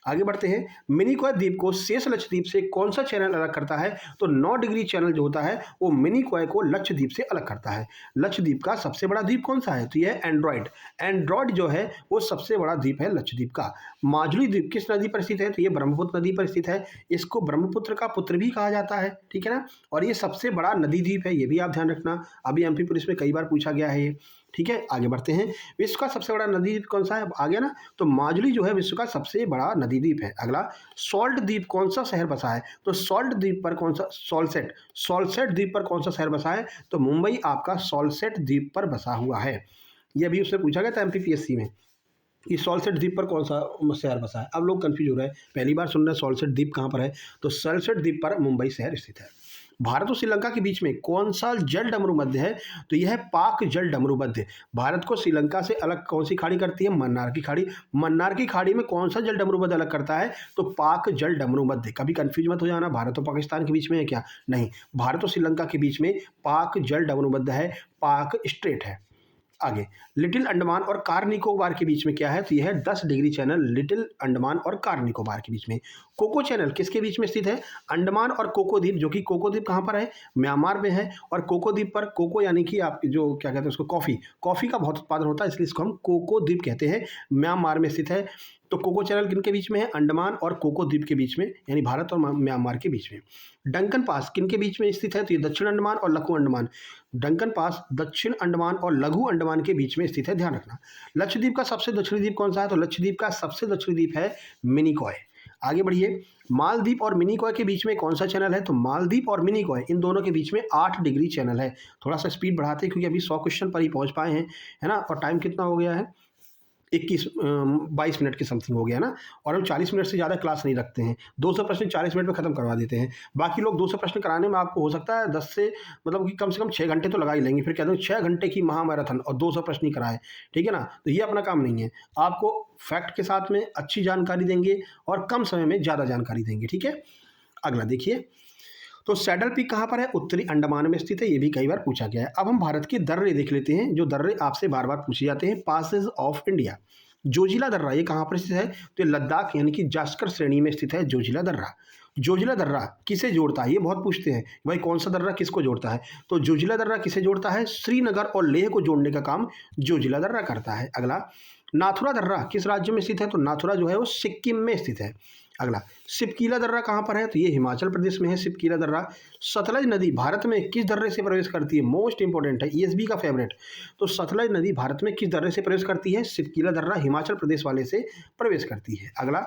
आगे बढ़ते हैं। मिनिकॉय द्वीप को शेष लक्षद्वीप से कौन सा चैनल अलग करता है? तो 9 डिग्री चैनल जो होता है वो मिनिकॉय को लक्षद्वीप से अलग करता है। लक्षद्वीप का सबसे बड़ा द्वीप कौन सा है? तो यह एंड्रॉइड। एंड्रॉइड जो है वो सबसे बड़ा द्वीप है लक्षद्वीप का। माजुली द्वीप किस नदी पर स्थित है? तो ये ब्रह्मपुत्र नदी पर स्थित है। इसको ब्रह्मपुत्र का पुत्र भी कहा जाता है। ठीक है ना। और ये सबसे बड़ा नदी द्वीप है, ये भी आप ध्यान रखना, अभी एमपी पुलिस में कई बार पूछा गया है ये। ठीक है। आगे बढ़ते हैं। विश्व का सबसे बड़ा नदी द्वीप कौन सा है? आ गया ना। तो माजुली जो है विश्व का सबसे बड़ा नदी द्वीप है। अगला, सॉल्ट द्वीप कौन सा शहर बसा है? तो सॉल्ट द्वीप पर कौन सा? सॉल्सेट द्वीप पर कौन सा शहर बसा है? तो मुंबई आपका सॉल्सेट द्वीप पर बसा हुआ है। ये अभी उससे पूछा गया था एमपीपीएससी में कि सॉल्सेट द्वीप पर कौन सा शहर बसा है। अब लोग कंफ्यूज हो रहे हैं, पहली बार सुन रहे हैं सॉल्सेट द्वीप कहाँ पर है। तो सॉल्सेट द्वीप पर मुंबई शहर स्थित है। भारत और श्रीलंका के बीच में कौन सा जल डमरू मध्य है? तो यह है पाक जल डमरू मध्य। भारत को श्रीलंका से अलग कौन सी खाड़ी करती है? मन्नार की खाड़ी। मन्नार की खाड़ी में कौन सा जल डमरू मध्य अलग करता है? तो पाक जल डमरू मध्य। कभी कंफ्यूज मत हो जाना, भारत और पाकिस्तान के बीच में है क्या? नहीं, भारत और श्रीलंका के बीच में पाक जल डमरू मध्य है, पाक स्ट्रेट है। आगे, लिटिल अंडमान और कार निकोबार के बीच में क्या है? तो यह है 10 डिग्री चैनल लिटिल अंडमान और कार निकोबार के बीच में। कोको चैनल किसके बीच में स्थित है? अंडमान और कोको द्वीप, जो कि कोको द्वीप कहाँ पर है? म्यांमार में है। और कोको द्वीप पर, कोको यानी कि आप जो क्या कहते हैं उसको, कॉफ़ी का बहुत उत्पादन होता है, इसलिए इसको हम कोको द्वीप कहते हैं, म्यांमार में स्थित है। तो कोको चैनल किन के बीच में है? अंडमान और कोको द्वीप के बीच में, यानी भारत और म्यांमार के बीच में। डंकन पास किन के बीच में स्थित है? तो ये दक्षिण अंडमान और लघु अंडमान। डंकन पास दक्षिण अंडमान और लघु अंडमान के बीच में स्थित है, ध्यान रखना। लक्षद्वीप का सबसे दक्षिणी द्वीप कौन सा है? तो लक्षद्वीप का सबसे दक्षिणी द्वीप है मिनिकॉय। आगे बढ़िए। मालदीव और मिनिकॉय के बीच में कौन सा चैनल है? तो मालदीव और मिनिकॉय इन दोनों के बीच में 8 डिग्री चैनल है। थोड़ा सा स्पीड बढ़ाते हैं क्योंकि अभी 100 क्वेश्चन पर ही पहुंच पाए हैं, है ना। और टाइम कितना हो गया है? 22 मिनट के समथिंग हो गया ना। और हम 40 मिनट से ज़्यादा क्लास नहीं रखते हैं, 200 प्रश्न 40 मिनट में ख़त्म करवा देते हैं। बाकी लोग 200 प्रश्न कराने में आपको हो सकता है 10 से मतलब कि कम से कम 6 घंटे तो लगा ही लेंगे, फिर कहते हैं 6 घंटे की महामैराथन और 200 प्रश्न ही कराए। ठीक है ना। तो ये अपना काम नहीं है, आपको फैक्ट के साथ में अच्छी जानकारी देंगे और कम समय में ज़्यादा जानकारी देंगे। ठीक है। अगला देखिए, तो सैडल पीक कहाँ पर है? उत्तरी अंडमान में स्थित है, ये भी कई बार पूछा गया है। अब हम भारत के दर्रे देख लेते हैं, जो दर्रे आपसे बार बार पूछे जाते हैं। पासेज ऑफ इंडिया, जोजिला दर्रा ये कहाँ पर स्थित है? तो ये लद्दाख यानी कि जास्कर श्रेणी में स्थित है जोजिला दर्रा। जोजिला दर्रा किसे जोड़ता है? ये बहुत पूछते हैं भाई, कौन सा दर्रा किसको जोड़ता है? तो जोजिला दर्रा किसे जोड़ता है? श्रीनगर और लेह को जोड़ने का काम जोजिला दर्रा करता है। अगला, नाथुरा दर्रा किस राज्य में स्थित है? तो नाथुरा जो है वो सिक्किम में स्थित है। अगला, सिपकीला दर्रा कहाँ पर है? तो ये हिमाचल प्रदेश में है सिपकीला दर्रा। सतलज नदी भारत में किस दर्रे से प्रवेश करती है? मोस्ट इंपोर्टेंट है, ईएसबी का फेवरेट। तो सतलज नदी भारत में किस दर्रे से प्रवेश करती है? सिपकीला दर्रा हिमाचल प्रदेश वाले से प्रवेश करती है। अगला,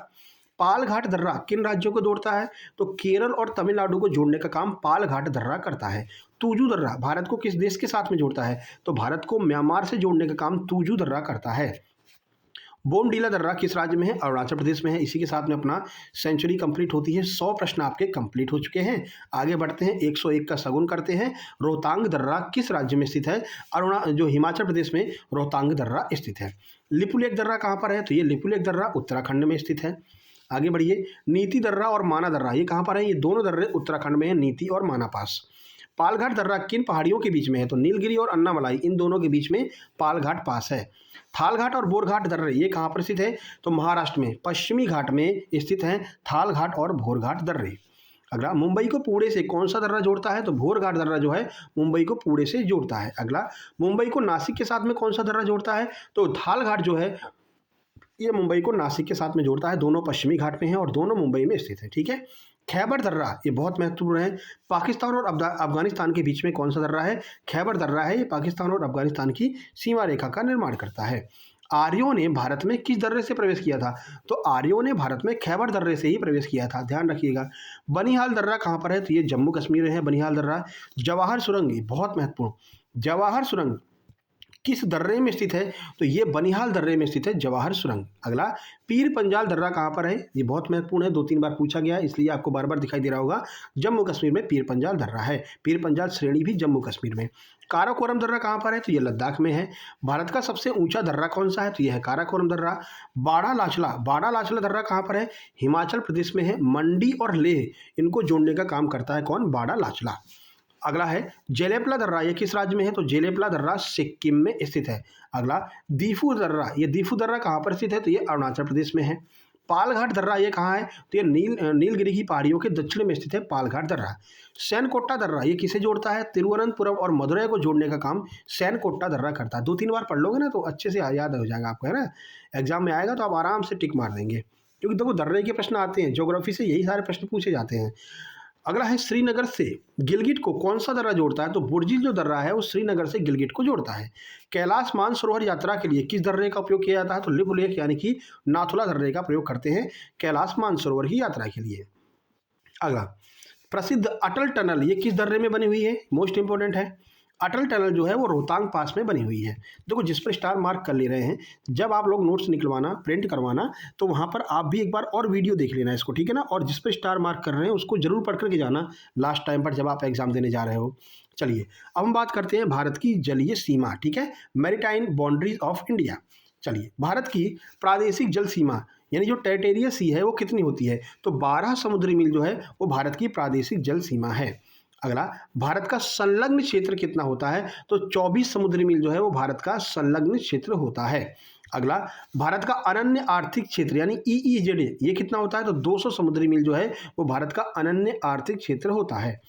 पालघाट दर्रा किन राज्यों को जोड़ता है? तो केरल और तमिलनाडु को जोड़ने का काम पालघाट दर्रा करता है। तूजू दर्रा भारत को किस देश के साथ में जोड़ता है? तो भारत को म्यांमार से जोड़ने का काम तूजू दर्रा करता है। बोमडीला दर्रा किस राज्य में है? अरुणाचल प्रदेश में है। इसी के साथ में अपना सेंचुरी कंप्लीट होती है। 100 प्रश्न आपके कंप्लीट हो चुके हैं। आगे बढ़ते हैं, 101 का शगुन करते हैं। रोहतांग दर्रा किस राज्य में स्थित है? जो हिमाचल प्रदेश में रोहतांग दर्रा स्थित है। लिपुलेख दर्रा कहाँ पर है? तो ये लिपुलेख दर्रा उत्तराखंड में स्थित है। आगे बढ़िए, नीति दर्रा और माना दर्रा ये कहाँ पर है? ये दोनों दर्रे उत्तराखंड में है, नीति और माना पास। पालघाट दर्रा किन पहाड़ियों के बीच में है? तो नीलगिरी और अन्नामलाई इन दोनों के बीच में पालघाट पास है। थालघाट और बोरघाट दर्रे ये कहाँ पर स्थित है? तो महाराष्ट्र में पश्चिमी घाट में स्थित हैं थालघाट और भोरघाट दर्रे। अगला, मुंबई को पुणे से कौन सा दर्रा जोड़ता है? तो भोरघाट दर्रा जो है मुंबई को पुणे से जोड़ता है। अगला, मुंबई को नासिक के साथ में कौन सा दर्रा जोड़ता है? तो थालघाट जो है ये मुंबई को नासिक के साथ में जोड़ता है। दोनों पश्चिमी घाट में हैं और दोनों मुंबई में स्थित है। ठीक है। खैबर दर्रा ये बहुत महत्वपूर्ण है। पाकिस्तान और अफगानिस्तान के बीच में कौन सा दर्रा है? खैबर दर्रा है, ये पाकिस्तान और अफगानिस्तान की सीमा रेखा का निर्माण करता है। आर्यों ने भारत में किस दर्रे से प्रवेश किया था? तो आर्यों ने भारत में खैबर दर्रे से ही प्रवेश किया था, ध्यान रखिएगा। बनिहाल दर्रा कहाँ पर है? तो ये जम्मू कश्मीर में है बनिहाल दर्रा। जवाहर सुरंग, ये बहुत महत्वपूर्ण, जवाहर सुरंग किस दर्रे में स्थित है? तो ये बनिहाल दर्रे में स्थित है जवाहर सुरंग। अगला, पीर पंजाल दर्रा कहाँ पर है? ये बहुत महत्वपूर्ण है, 2-3 बार पूछा गया है, इसलिए आपको बार बार दिखाई दे रहा होगा। जम्मू कश्मीर में पीर पंजाल दर्रा है। पीर पंजाल श्रेणी भी जम्मू कश्मीर में। काराकोरम दर्रा कहाँ पर है? तो ये लद्दाख में है। भारत का सबसे ऊंचा दर्रा कौन सा है? तो ये है काराकोरम दर्रा। बाड़ा लाचला दर्रा कहाँ पर है? हिमाचल प्रदेश में है। मंडी और लेह इनको जोड़ने का काम करता है कौन? बाड़ा लाचला। अगला है जेलेपला दर्रा, ये किस राज्य में है? तो जेलेपला दर्रा सिक्किम में स्थित है। अगला, दीफू दर्रा, ये दीफू दर्रा कहाँ पर स्थित है? तो ये अरुणाचल प्रदेश में है। पालघाट दर्रा ये कहाँ है? तो ये नीलगिरी की पहाड़ियों के दक्षिण में स्थित है पालघाट दर्रा। सैनकोट्टा दर्रा ये किसे जोड़ता है? तिरुवनंतपुरम और मदुरई को जोड़ने का काम सैनकोट्टा दर्रा करता है। 2-3 बार पढ़ लोगे ना तो अच्छे से याद हो जाएगा आपको, है ना। एग्जाम में आएगा तो आप आराम से टिक मार देंगे, क्योंकि देखो दर्रे के प्रश्न आते हैं, ज्योग्राफी से यही सारे प्रश्न पूछे जाते हैं। अगला है श्रीनगर से गिलगिट को कौन सा दर्रा जोड़ता है? तो बुर्जिल जो दर्रा है वो श्रीनगर से गिलगिट को जोड़ता है। कैलाश मानसरोवर यात्रा के लिए किस दर्रे का उपयोग किया जाता है? तो लिपुलेख यानी कि नाथुला दर्रे का प्रयोग करते हैं कैलाश मानसरोवर की यात्रा के लिए। अगला, प्रसिद्ध अटल टनल ये किस दर्रे में बनी हुई है? मोस्ट इंपोर्टेंट है। अटल टनल जो है वो रोहतांग पास में बनी हुई है। देखो जिस पर स्टार मार्क कर ले रहे हैं, जब आप लोग नोट्स निकलवाना, प्रिंट करवाना, तो वहाँ पर आप भी एक बार और वीडियो देख लेना इसको, ठीक है ना। और जिस पर स्टार मार्क कर रहे हैं उसको जरूर पढ़ करके जाना लास्ट टाइम पर जब आप एग्जाम देने जा रहे हो। चलिए अब हम बात करते हैं भारत की जलीय सीमा, ठीक है, मैरीटाइम बाउंड्रीज ऑफ इंडिया। चलिए, भारत की प्रादेशिक जल सीमा यानी जो टेरिटोरियल सी है वो कितनी होती है? तो 12 समुद्री मील जो है वो भारत की प्रादेशिक जल सीमा है। अगला, भारत का संलग्न क्षेत्र कितना होता है? तो 24 समुद्री मील जो है वो भारत का संलग्न क्षेत्र होता है। अगला, भारत का अनन्य आर्थिक क्षेत्र यानी EEZ ये कितना होता है? तो 200 समुद्री मील जो है वो भारत का अनन्य आर्थिक क्षेत्र होता है।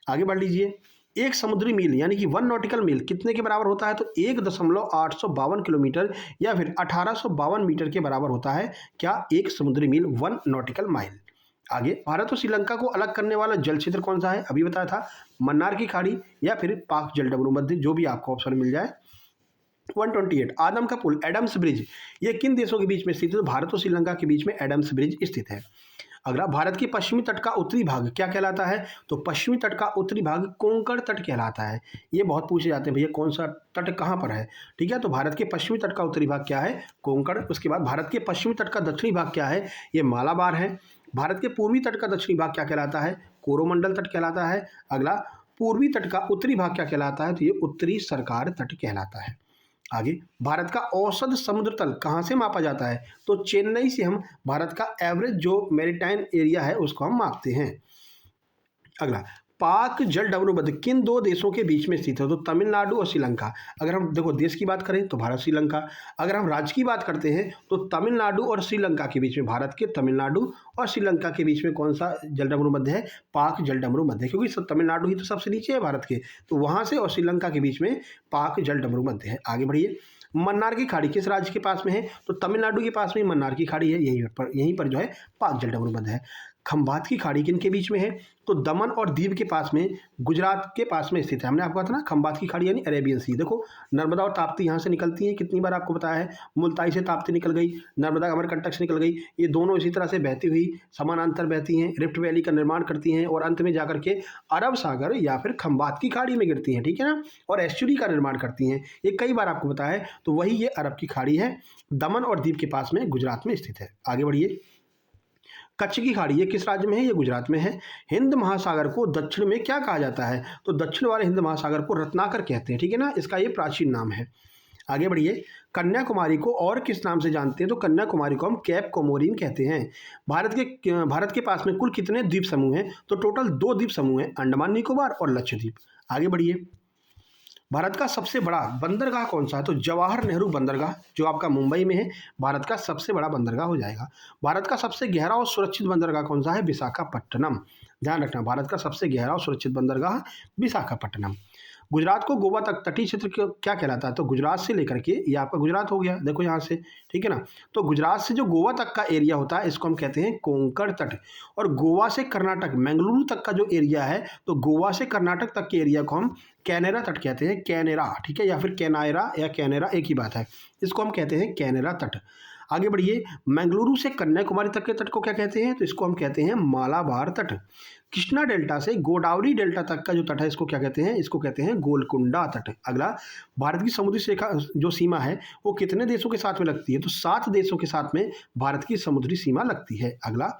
आगे बढ़ लीजिए, एक समुद्री मील यानी कि 1 नॉटिकल मील कितने के बराबर होता है? तो 1.852 किलोमीटर या फिर 1852 मीटर के बराबर होता है। क्या? एक समुद्री मील, 1 नॉटिकल माइल। आगे, भारत और श्रीलंका को अलग करने वाला जल क्षेत्र कौन सा है? अभी बताया था, मन्नार की खाड़ी या फिर पाक जलडमरू मध्य, जो भी आपको ऑप्शन मिल जाए। 128, आदम का पुल, एडम्स ब्रिज, ये किन देशों के बीच में स्थित है? तो भारत और श्रीलंका के बीच में एडम्स ब्रिज स्थित है। अगला, भारत के पश्चिमी तट का उत्तरी भाग क्या कहलाता है? तो पश्चिमी तट का उत्तरी भाग कोंकण तट कहलाता है। ये बहुत पूछे जाते हैं, भैया कौन सा तट कहाँ पर है? ठीक है, तो भारत के पश्चिमी तट का उत्तरी भाग क्या है? कोंकण। उसके बाद भारत के पश्चिमी तट का दक्षिणी भाग क्या है? ये मालाबार है। भारत के पूर्वी तट का दक्षिणी भाग क्या कहलाता है? कोरोमंडल तट कहलाता है। अगला, पूर्वी तट का उत्तरी भाग क्या कहलाता है? तो ये उत्तरी सरकार तट कहलाता है। आगे, भारत का औसत समुद्र तल कहाँ से मापा जाता है? तो चेन्नई से हम भारत का एवरेज जो मैरीटाइम एरिया है उसको हम मापते हैं। अगला, पाक जलडमरू मध्य किन 2 देशों के बीच में स्थित है? तो तमिलनाडु और श्रीलंका। अगर हम देखो देश की बात करें तो भारत श्रीलंका, अगर हम राज्य की बात करते हैं तो तमिलनाडु और श्रीलंका के बीच में, भारत के तमिलनाडु और श्रीलंका के बीच में कौन सा जलडमरू मध्य है? पाक जलडमरू मध्य, क्योंकि तमिलनाडु ही तो सबसे नीचे है भारत के, तो वहाँ से और श्रीलंका के बीच में पाक जलडमरू मध्य है। आगे बढ़िए, मन्नार की खाड़ी किस राज्य के पास में है? तो तमिलनाडु के पास में मन्नार की खाड़ी है, यहीं पर जो है पाक जलडमरू मध्य है। खंबात की खाड़ी किन के बीच में है? तो दमन और दीव के पास में, गुजरात के पास में स्थित है। हमने आपको कहा था ना खंबात की खाड़ी यानी अरेबियन सी। देखो नर्मदा और ताप्ती यहाँ से निकलती हैं, कितनी बार आपको बताया है, मुल्ताई से ताप्ती निकल गई, नर्मदा अमरकंटक से निकल गई, ये दोनों इसी तरह से बहती हुई समानांतर बहती हैं, रिफ्ट वैली का निर्माण करती हैं और अंत में जाकर के अरब सागर या फिर खंबात की खाड़ी में गिरती हैं, ठीक है ना, और एस्चुरी का निर्माण करती हैं। ये कई बार आपको बताया है, तो वही ये अरब की खाड़ी है, दमन और दीव के पास में गुजरात में स्थित है। आगे बढ़िए, कच्छ की खाड़ी ये किस राज्य में है? ये गुजरात में है। हिंद महासागर को दक्षिण में क्या कहा जाता है? तो दक्षिण वाले हिंद महासागर को रत्नाकर कहते हैं, ठीक है ना, इसका ये प्राचीन नाम है। आगे बढ़िए, कन्याकुमारी को और किस नाम से जानते हैं? तो कन्याकुमारी को हम कैप कोमोरिन कहते हैं। भारत के पास में कुल कितने द्वीप समूह हैं? तो टोटल 2 द्वीप समूह हैं, अंडमान निकोबार और लक्षद्वीप। आगे बढ़िए, भारत का सबसे बड़ा बंदरगाह कौन सा है? तो जवाहर नेहरू बंदरगाह, जो आपका मुंबई में है, भारत का सबसे बड़ा बंदरगाह हो जाएगा। भारत का सबसे गहरा और सुरक्षित बंदरगाह कौन सा है? विशाखापट्टनम। ध्यान रखना, भारत का सबसे गहरा और सुरक्षित बंदरगाह विशाखापट्टनम। गुजरात को गोवा तक तटीय क्षेत्र क्या कहलाता है? तो गुजरात से लेकर के ये आपका गुजरात हो गया, देखो यहाँ से, ठीक है ना। तो गुजरात से जो गोवा तक का एरिया होता है इसको हम कहते हैं कोंकण तट। और गोवा से कर्नाटक मंगलुरु तक का जो एरिया है, तो गोवा से कर्नाटक तक के एरिया को हम कैनेरा तट कहते हैं, कैनेरा, ठीक है, या फिर कैनायरा या कैनेरा एक ही बात है। इसको हम कहते हैं कैनेरा तट। आगे बढ़िए, मंगलुरु से कन्याकुमारी तक के तट को क्या कहते हैं? तो इसको हम कहते हैं मालाबार तट। कृष्णा डेल्टा से गोदावरी डेल्टा तक का जो तट है इसको क्या कहते हैं? इसको कहते हैं गोलकुंडा तट। अगला, भारत की समुद्री रेखा जो सीमा है वो कितने देशों के साथ में लगती है? तो 7 देशों के साथ में भारत की समुद्री सीमा लगती है। अगला,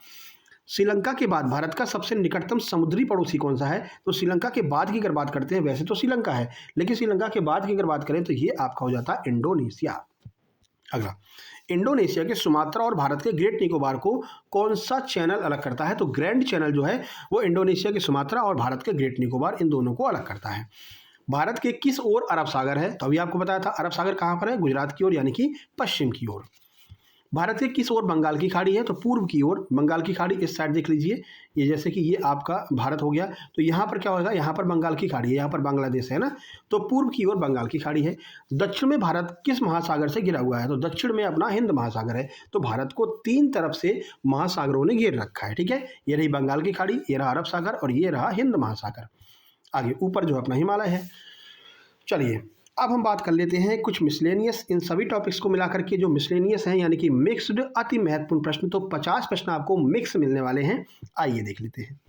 श्रीलंका के बाद भारत का सबसे निकटतम समुद्री पड़ोसी कौन सा है? तो श्रीलंका के बाद की अगर बात करते हैं, वैसे तो श्रीलंका है, लेकिन श्रीलंका के बाद की अगर बात करें तो ये आपका हो जाता है इंडोनेशिया। अगला, इंडोनेशिया के सुमात्रा और भारत के ग्रेट निकोबार को कौन सा चैनल अलग करता है? तो ग्रैंड चैनल जो है वो इंडोनेशिया के सुमात्रा और भारत के ग्रेट निकोबार इन दोनों को अलग करता है। भारत के किस ओर अरब सागर है? तो अभी आपको बताया था अरब सागर कहाँ पर है? गुजरात की ओर, यानी कि पश्चिम की ओर। भारत के किस ओर बंगाल की खाड़ी है? तो पूर्व की ओर बंगाल की खाड़ी, इस साइड देख लीजिए, ये जैसे कि ये आपका भारत हो गया, तो यहाँ पर क्या होगा? यहाँ पर बंगाल की खाड़ी है, यहाँ पर बांग्लादेश है ना, तो पूर्व की ओर बंगाल की खाड़ी है। दक्षिण में भारत किस महासागर से घिरा हुआ है? तो दक्षिण में अपना हिंद महासागर है। तो भारत को 3 तरफ से महासागरों ने घेर रखा है, ठीक है। ये रही बंगाल की खाड़ी, ये रहा अरब सागर और ये रहा हिंद महासागर। आगे ऊपर जो अपना हिमालय है। चलिए अब हम बात कर लेते हैं कुछ मिसलेनियस, इन सभी टॉपिक्स को मिलाकर के जो मिसलेनियस हैं, यानी कि मिक्स्ड, अति महत्वपूर्ण प्रश्न। तो 50 प्रश्न आपको मिक्स मिलने वाले हैं, आइए देख लेते हैं।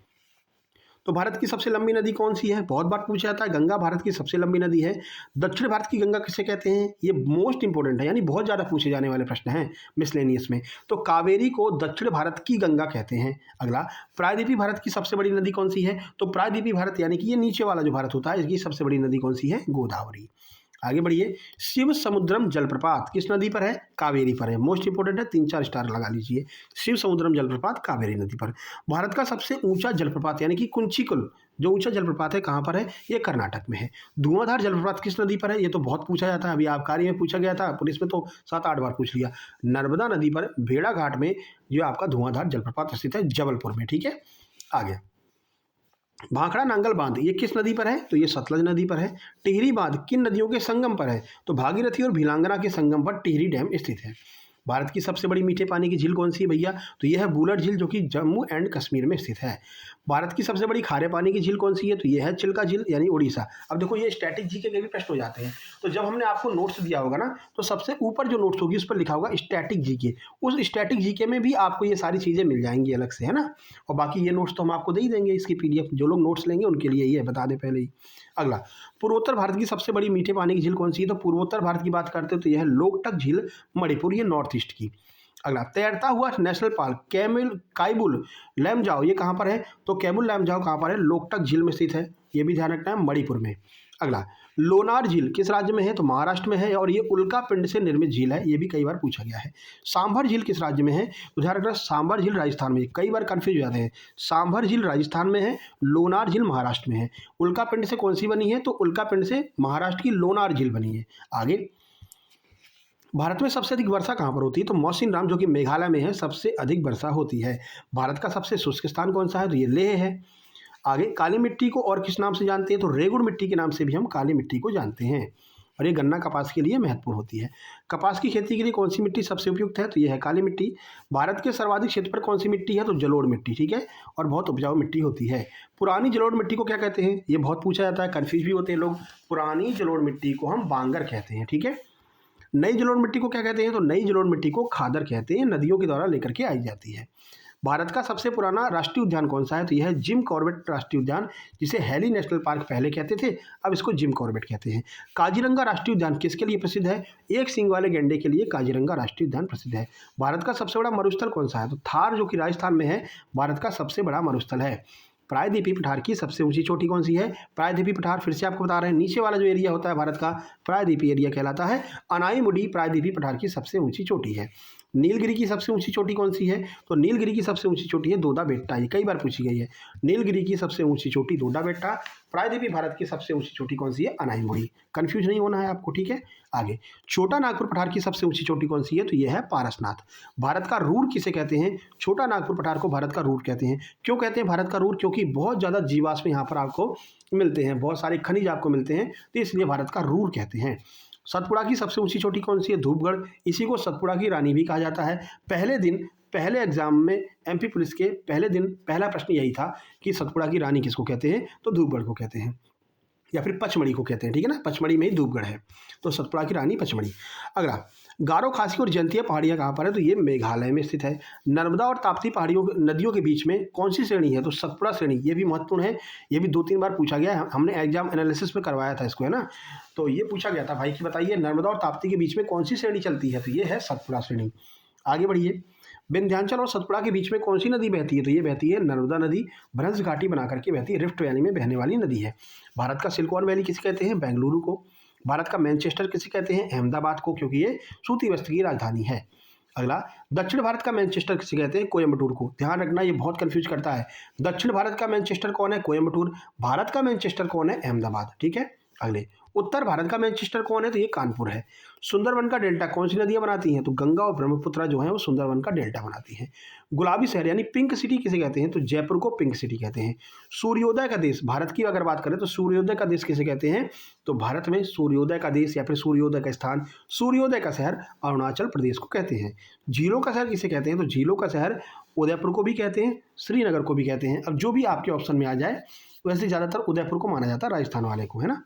तो भारत की सबसे लंबी नदी कौन सी है? बहुत बार पूछा जाता है। गंगा भारत की सबसे लंबी नदी है। दक्षिण भारत की गंगा किसे कहते हैं? ये मोस्ट इंपोर्टेंट है, यानी बहुत ज़्यादा पूछे जाने वाले प्रश्न हैं मिसलेनियस में। तो कावेरी को दक्षिण भारत की गंगा कहते हैं। अगला, प्रायद्वीपीय भारत की सबसे बड़ी नदी कौन सी है? तो प्रायद्वीपीय भारत यानी कि ये नीचे वाला जो भारत होता है, इसकी सबसे बड़ी नदी कौन सी है? गोदावरी। आगे बढ़िए, शिव समुद्रम जलप्रपात किस नदी पर है? कावेरी पर है। मोस्ट इंपोर्टेंट है, 3-4 स्टार लगा लीजिए। शिव समुद्रम जलप्रपात कावेरी नदी पर। भारत का सबसे ऊंचा जलप्रपात यानी कि कुंचिकुल जो ऊंचा जलप्रपात है कहाँ पर है? ये कर्नाटक में है। धुआंधार जलप्रपात किस नदी पर है? ये तो बहुत पूछा जाता है, अभी आबकारी में पूछा गया था, पुलिस में तो 7-8 बार पूछ लिया। नर्मदा नदी पर भेड़ा घाट में जो आपका धुआंधार जलप्रपात स्थित है, जबलपुर में, ठीक है। आगे, भाखड़ा नांगल बांध ये किस नदी पर है? तो ये सतलज नदी पर है। टिहरी बांध किन नदियों के संगम पर है? तो भागीरथी और भिलांगना के संगम पर टिहरी डैम स्थित है। भारत की सबसे बड़ी मीठे पानी की झील कौन सी है भैया? तो यह है बुलर झील, जो कि जम्मू एंड कश्मीर में स्थित है। भारत की सबसे बड़ी खारे पानी की झील कौन सी है? तो यह है चिल्का झील, यानी उड़ीसा। अब देखो ये स्टैटिक जीके के भी प्रश्न हो जाते हैं, तो जब हमने आपको नोट्स दिया होगा ना, तो सबसे ऊपर जो नोट्स होगी उस पर लिखा होगा स्टैटिक जीके। उस स्टैटिक जीके में भी आपको ये सारी चीज़ें मिल जाएंगी अलग से, है ना। और बाकी ये नोट्स तो हम आपको दे ही देंगे, इसकी PDF जो लोग नोट्स लेंगे उनके लिए ये बता दें पहले ही। अगला, पूर्वोत्तर भारत की सबसे बड़ी मीठे पानी की झील कौन सी है? तो पूर्वोत्तर भारत की बात करते हैं तो यह है लोकटक झील, मणिपुर, ये नॉर्थ ईस्ट की। अगला, तैरता हुआ नेशनल पार्क कायबुल लैमजाओ ये कहाँ पर है? तो कैबुल लैमजाओ कहाँ पर है? लोकटक झील में स्थित है, ये भी ध्यान रखना है, मणिपुर में। अगला, लोनार झील किस राज्य में है? तो महाराष्ट्र में है, और ये उल्का पिंड से निर्मित झील है, ये भी कई बार पूछा गया है। सांभर झील किस राज्य में है? तो ध्यान रखना, सांभर झील राजस्थान में, कई बार कंफ्यूज हो जाते हैं। सांभर झील राजस्थान में है, लोनार झील महाराष्ट्र में है। उल्का पिंड से कौन सी बनी है? तो उल्का पिंड से महाराष्ट्र की लोनार झील बनी है। आगे, भारत में सबसे अधिक वर्षा कहाँ पर होती है? तो मौसिनराम जो कि मेघालय में है, सबसे अधिक वर्षा होती है। भारत का सबसे शुष्क स्थान कौन सा है? तो ये लेह है। आगे, काली मिट्टी को और किस नाम से जानते हैं? तो रेगुड़ मिट्टी के नाम से भी हम काली मिट्टी को जानते हैं, और ये गन्ना कपास के लिए महत्वपूर्ण होती है। कपास की खेती के लिए कौन सी मिट्टी सबसे उपयुक्त है? तो ये है काली मिट्टी। भारत के सर्वाधिक क्षेत्र पर कौन सी मिट्टी है? तो जलोढ़ मिट्टी, ठीक है, और बहुत उपजाऊ मिट्टी होती है। पुरानी जलोढ़ मिट्टी को क्या कहते हैं? ये बहुत पूछा जाता है, कन्फ्यूज भी होते हैं लोग। पुरानी जलोढ़ मिट्टी को हम बांगर कहते हैं, ठीक है। नई जलोढ़ मिट्टी को क्या कहते हैं? तो नई जलोढ़ मिट्टी को खादर कहते हैं, नदियों के द्वारा लेकर के आई जाती है। भारत का सबसे पुराना राष्ट्रीय उद्यान कौन सा है? तो यह है जिम कॉर्बेट राष्ट्रीय उद्यान, जिसे हेली नेशनल पार्क पहले कहते थे, अब इसको जिम कॉर्बेट कहते हैं। काजीरंगा राष्ट्रीय उद्यान किसके लिए प्रसिद्ध है? एक सींग वाले गैंडे के लिए काजीरंगा राष्ट्रीय उद्यान प्रसिद्ध है। भारत का सबसे बड़ा मरुस्थल कौन सा है? तो थार जो कि राजस्थान में है, भारत का सबसे बड़ा मरुस्थल है। प्रायद्वीपीय पठार की सबसे ऊंची चोटी कौन सी है? प्रायद्वीपीय पठार फिर से आपको बता रहे हैं, नीचे वाला जो एरिया होता है भारत का, प्रायद्वीपीय एरिया कहलाता है। अनाईमुडी प्रायद्वीपीय पठार की सबसे ऊंची चोटी है। नीलगिरी की सबसे ऊंची चोटी कौन सी है? तो नीलगिरी की सबसे ऊंची चोटी है दोदा बेट्टा, ये कई बार पूछी गई है। नीलगिरी की सबसे ऊंची चोटी दोदा बेट्टा। प्रायद्वीपीय भारत की सबसे ऊंची चोटी कौन सी है? अनाईमुड़ी। कंफ्यूज नहीं होना है आपको, ठीक है। आगे, छोटा नागपुर पठार की सबसे ऊंची चोटी कौन सी है? तो यह है पारसनाथ। भारत का रूर किसे कहते हैं? छोटा नागपुर पठार को भारत का रूर कहते हैं। क्यों कहते हैं भारत का रूर? क्योंकि बहुत ज़्यादा जीवाश्म यहाँ पर आपको मिलते हैं, बहुत सारे खनिज आपको मिलते हैं, तो इसलिए भारत का रूर कहते हैं। सतपुड़ा की सबसे ऊंची चोटी कौन सी है? धूपगढ़। इसी को सतपुड़ा की रानी भी कहा जाता है। पहले एग्जाम में एमपी पुलिस के पहले दिन पहला प्रश्न यही था कि सतपुड़ा की रानी किसको कहते हैं? तो धूपगढ़ को कहते हैं, या फिर पचमढ़ी को कहते हैं, ठीक है ना। पचमढ़ी में ही धूपगढ़ है, तो सतपुड़ा की रानी पचमढ़ी। अगला, गारो, खासी और जयंतिया पहाड़ियाँ कहाँ पर है? तो ये मेघालय में स्थित है। नर्मदा और ताप्ती पहाड़ियों नदियों के बीच में कौन सी श्रेणी है? तो सतपुड़ा श्रेणी। ये भी महत्वपूर्ण है, ये भी 2-3 बार पूछा गया है, हमने एग्जाम एनालिसिस में करवाया था इसको, है ना। तो ये पूछा गया था भाई कि बताइए नर्मदा और ताप्ती के बीच में कौन सी श्रेणी चलती है? तो ये है सतपुड़ा श्रेणी। आगे बढ़िए, विंध्याचल और सतपुड़ा के बीच में कौन सी नदी बहती है? तो ये बहती है नर्मदा नदी, भ्रंश घाटी बना करके बहती है, रिफ्ट वैली में बहने वाली नदी है। भारत का सिलिकॉन वैली किसे कहते हैं? बेंगलुरु को। भारत का मैनचेस्टर किसे कहते हैं? अहमदाबाद को, क्योंकि ये सूती वस्त्र की राजधानी है। अगला, दक्षिण भारत का मैनचेस्टर किसे कहते हैं? कोयम्बटूर को। ध्यान रखना, ये बहुत कंफ्यूज करता है। दक्षिण भारत का मैनचेस्टर कौन है? कोयम्बटूर। भारत का मैनचेस्टर कौन है? अहमदाबाद, ठीक है। अगले, उत्तर भारत का मैनचेस्टर कौन है? तो ये कानपुर है। सुंदरवन का डेल्टा कौन सी नदियां बनाती हैं? तो गंगा और ब्रह्मपुत्र जो है वो सुंदरवन का डेल्टा बनाती हैं। गुलाबी शहर यानी पिंक सिटी किसे कहते हैं? तो जयपुर को पिंक सिटी कहते हैं। सूर्योदय का देश, भारत की अगर बात करें तो सूर्योदय का देश किसे कहते हैं? तो भारत में सूर्योदय का देश या फिर सूर्योदय का स्थान, सूर्योदय का शहर अरुणाचल प्रदेश को कहते हैं। झीलों का शहर किसे कहते हैं? तो झीलों का शहर उदयपुर को भी कहते हैं, श्रीनगर को भी कहते हैं। अब जो भी आपके ऑप्शन में आ जाए, वैसे ज़्यादातर उदयपुर को माना जाता है, राजस्थान वाले को, है ना।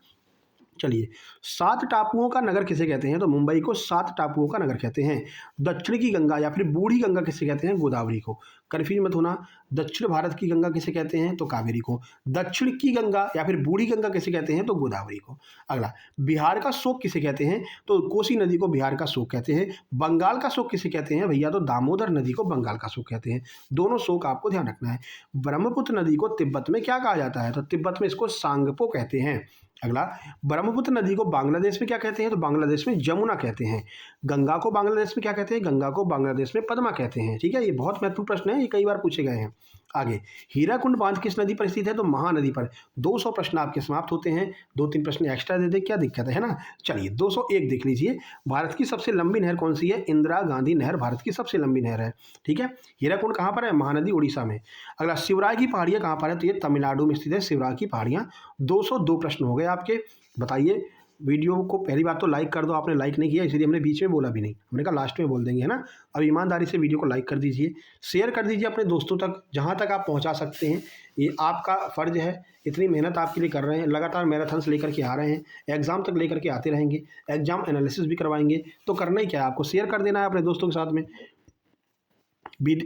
चलिए, 7 टापुओं का नगर किसे कहते हैं? तो मुंबई को 7 टापुओं का नगर कहते हैं। दक्षिण की गंगा या फिर बूढ़ी गंगा किसे कहते हैं? गोदावरी को। कन्फ्यूज मत होना, दक्षिण भारत की गंगा किसे कहते हैं? तो कावेरी को। दक्षिण की गंगा या फिर बूढ़ी गंगा किसे कहते हैं? तो गोदावरी को। अगला, बिहार का शोक किसे कहते हैं? तो कोसी नदी को बिहार का शोक कहते हैं। बंगाल का शोक किसे कहते हैं भैया? तो दामोदर नदी को बंगाल का शोक कहते हैं। दोनों शोक आपको ध्यान रखना है। ब्रह्मपुत्र नदी को तिब्बत में क्या कहा जाता है? तो तिब्बत में इसको सांगपो कहते हैं। अगला, ब्रह्मपुत्र नदी को बांग्लादेश में क्या कहते हैं? तो बांग्लादेश में जमुना कहते हैं। गंगा को बांग्लादेश में क्या कहते हैं? गंगा को बांग्लादेश में पद्मा कहते हैं, ठीक है। ये बहुत महत्वपूर्ण प्रश्न है, ये कई बार पूछे गए हैं। आगे, हीराकुंड बांध किस नदी पर स्थित है? तो महानदी पर। 200 प्रश्न आपके समाप्त होते हैं, 2-3 प्रश्न एक्स्ट्रा दे दे, क्या दिक्कत है ना। चलिए, 201 देख लीजिए। भारत की सबसे लंबी नहर कौन सी है? इंदिरा गांधी नहर भारत की सबसे लंबी नहर है, ठीक है। हीराकुंड कहाँ पर है? महानदी उड़ीसा में। अगला, शिवराय की पहाड़ियाँ कहाँ पर है? तो ये तमिलनाडु में स्थित है, शिवराय की पहाड़ियाँ। 202 प्रश्न हो गए आपके। बताइए, वीडियो को पहली बात तो लाइक कर दो, आपने लाइक नहीं किया इसलिए हमने बीच में बोला भी नहीं, हमने कहा लास्ट में बोल देंगे, है ना। अब ईमानदारी से वीडियो को लाइक कर दीजिए, शेयर कर दीजिए अपने दोस्तों तक, जहां तक आप पहुंचा सकते हैं। ये आपका फ़र्ज है, इतनी मेहनत आपके लिए कर रहे हैं, लगातार मैराथन्स लेकर के आ रहे हैं, एग्ज़ाम तक लेकर के आते रहेंगे, एग्ज़ाम एनालिसिस भी करवाएंगे, तो करना ही क्या है, आपको शेयर कर देना है अपने दोस्तों के साथ में।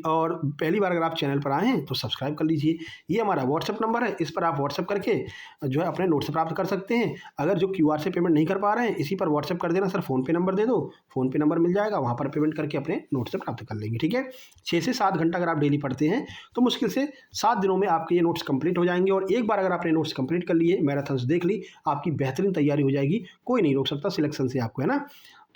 और पहली बार अगर आप चैनल पर आए हैं तो सब्सक्राइब कर लीजिए। ये हमारा व्हाट्सएप नंबर है, इस पर आप व्हाट्सएप करके जो है अपने नोट्स प्राप्त कर सकते हैं। अगर जो क्यूआर से पेमेंट नहीं कर पा रहे हैं, इसी पर व्हाट्सएप कर देना, सर फ़ोनपे नंबर दे दो, फ़ोनपे नंबर मिल जाएगा, वहाँ पर पेमेंट करके अपने नोट्स से प्राप्त कर लेंगे, ठीक है। 6 से 7 घंटा अगर आप डेली पढ़ते हैं तो मुश्किल से 7 दिनों में आपके ये नोट्स कंप्लीट हो जाएंगे। और एक बार अगर आपने नोट्स कंप्लीट कर लिए, मैराथन्स देख ली, आपकी बेहतरीन तैयारी हो जाएगी, कोई नहीं रोक सकता सिलेक्शन से आपको, है ना।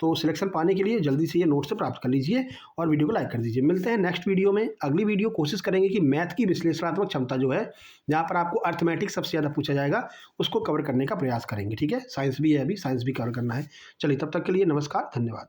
तो सिलेक्शन पाने के लिए जल्दी से ये नोट्स से प्राप्त कर लीजिए और वीडियो को लाइक कर दीजिए। मिलते हैं नेक्स्ट वीडियो में। अगली वीडियो कोशिश करेंगे कि मैथ की विश्लेषणात्मक क्षमता जो है, जहाँ पर आपको अर्थमेटिक सबसे ज़्यादा पूछा जाएगा, उसको कवर करने का प्रयास करेंगे, ठीक है। साइंस भी है, अभी साइंस भी कवर करना है। चलिए, तब तक के लिए नमस्कार, धन्यवाद।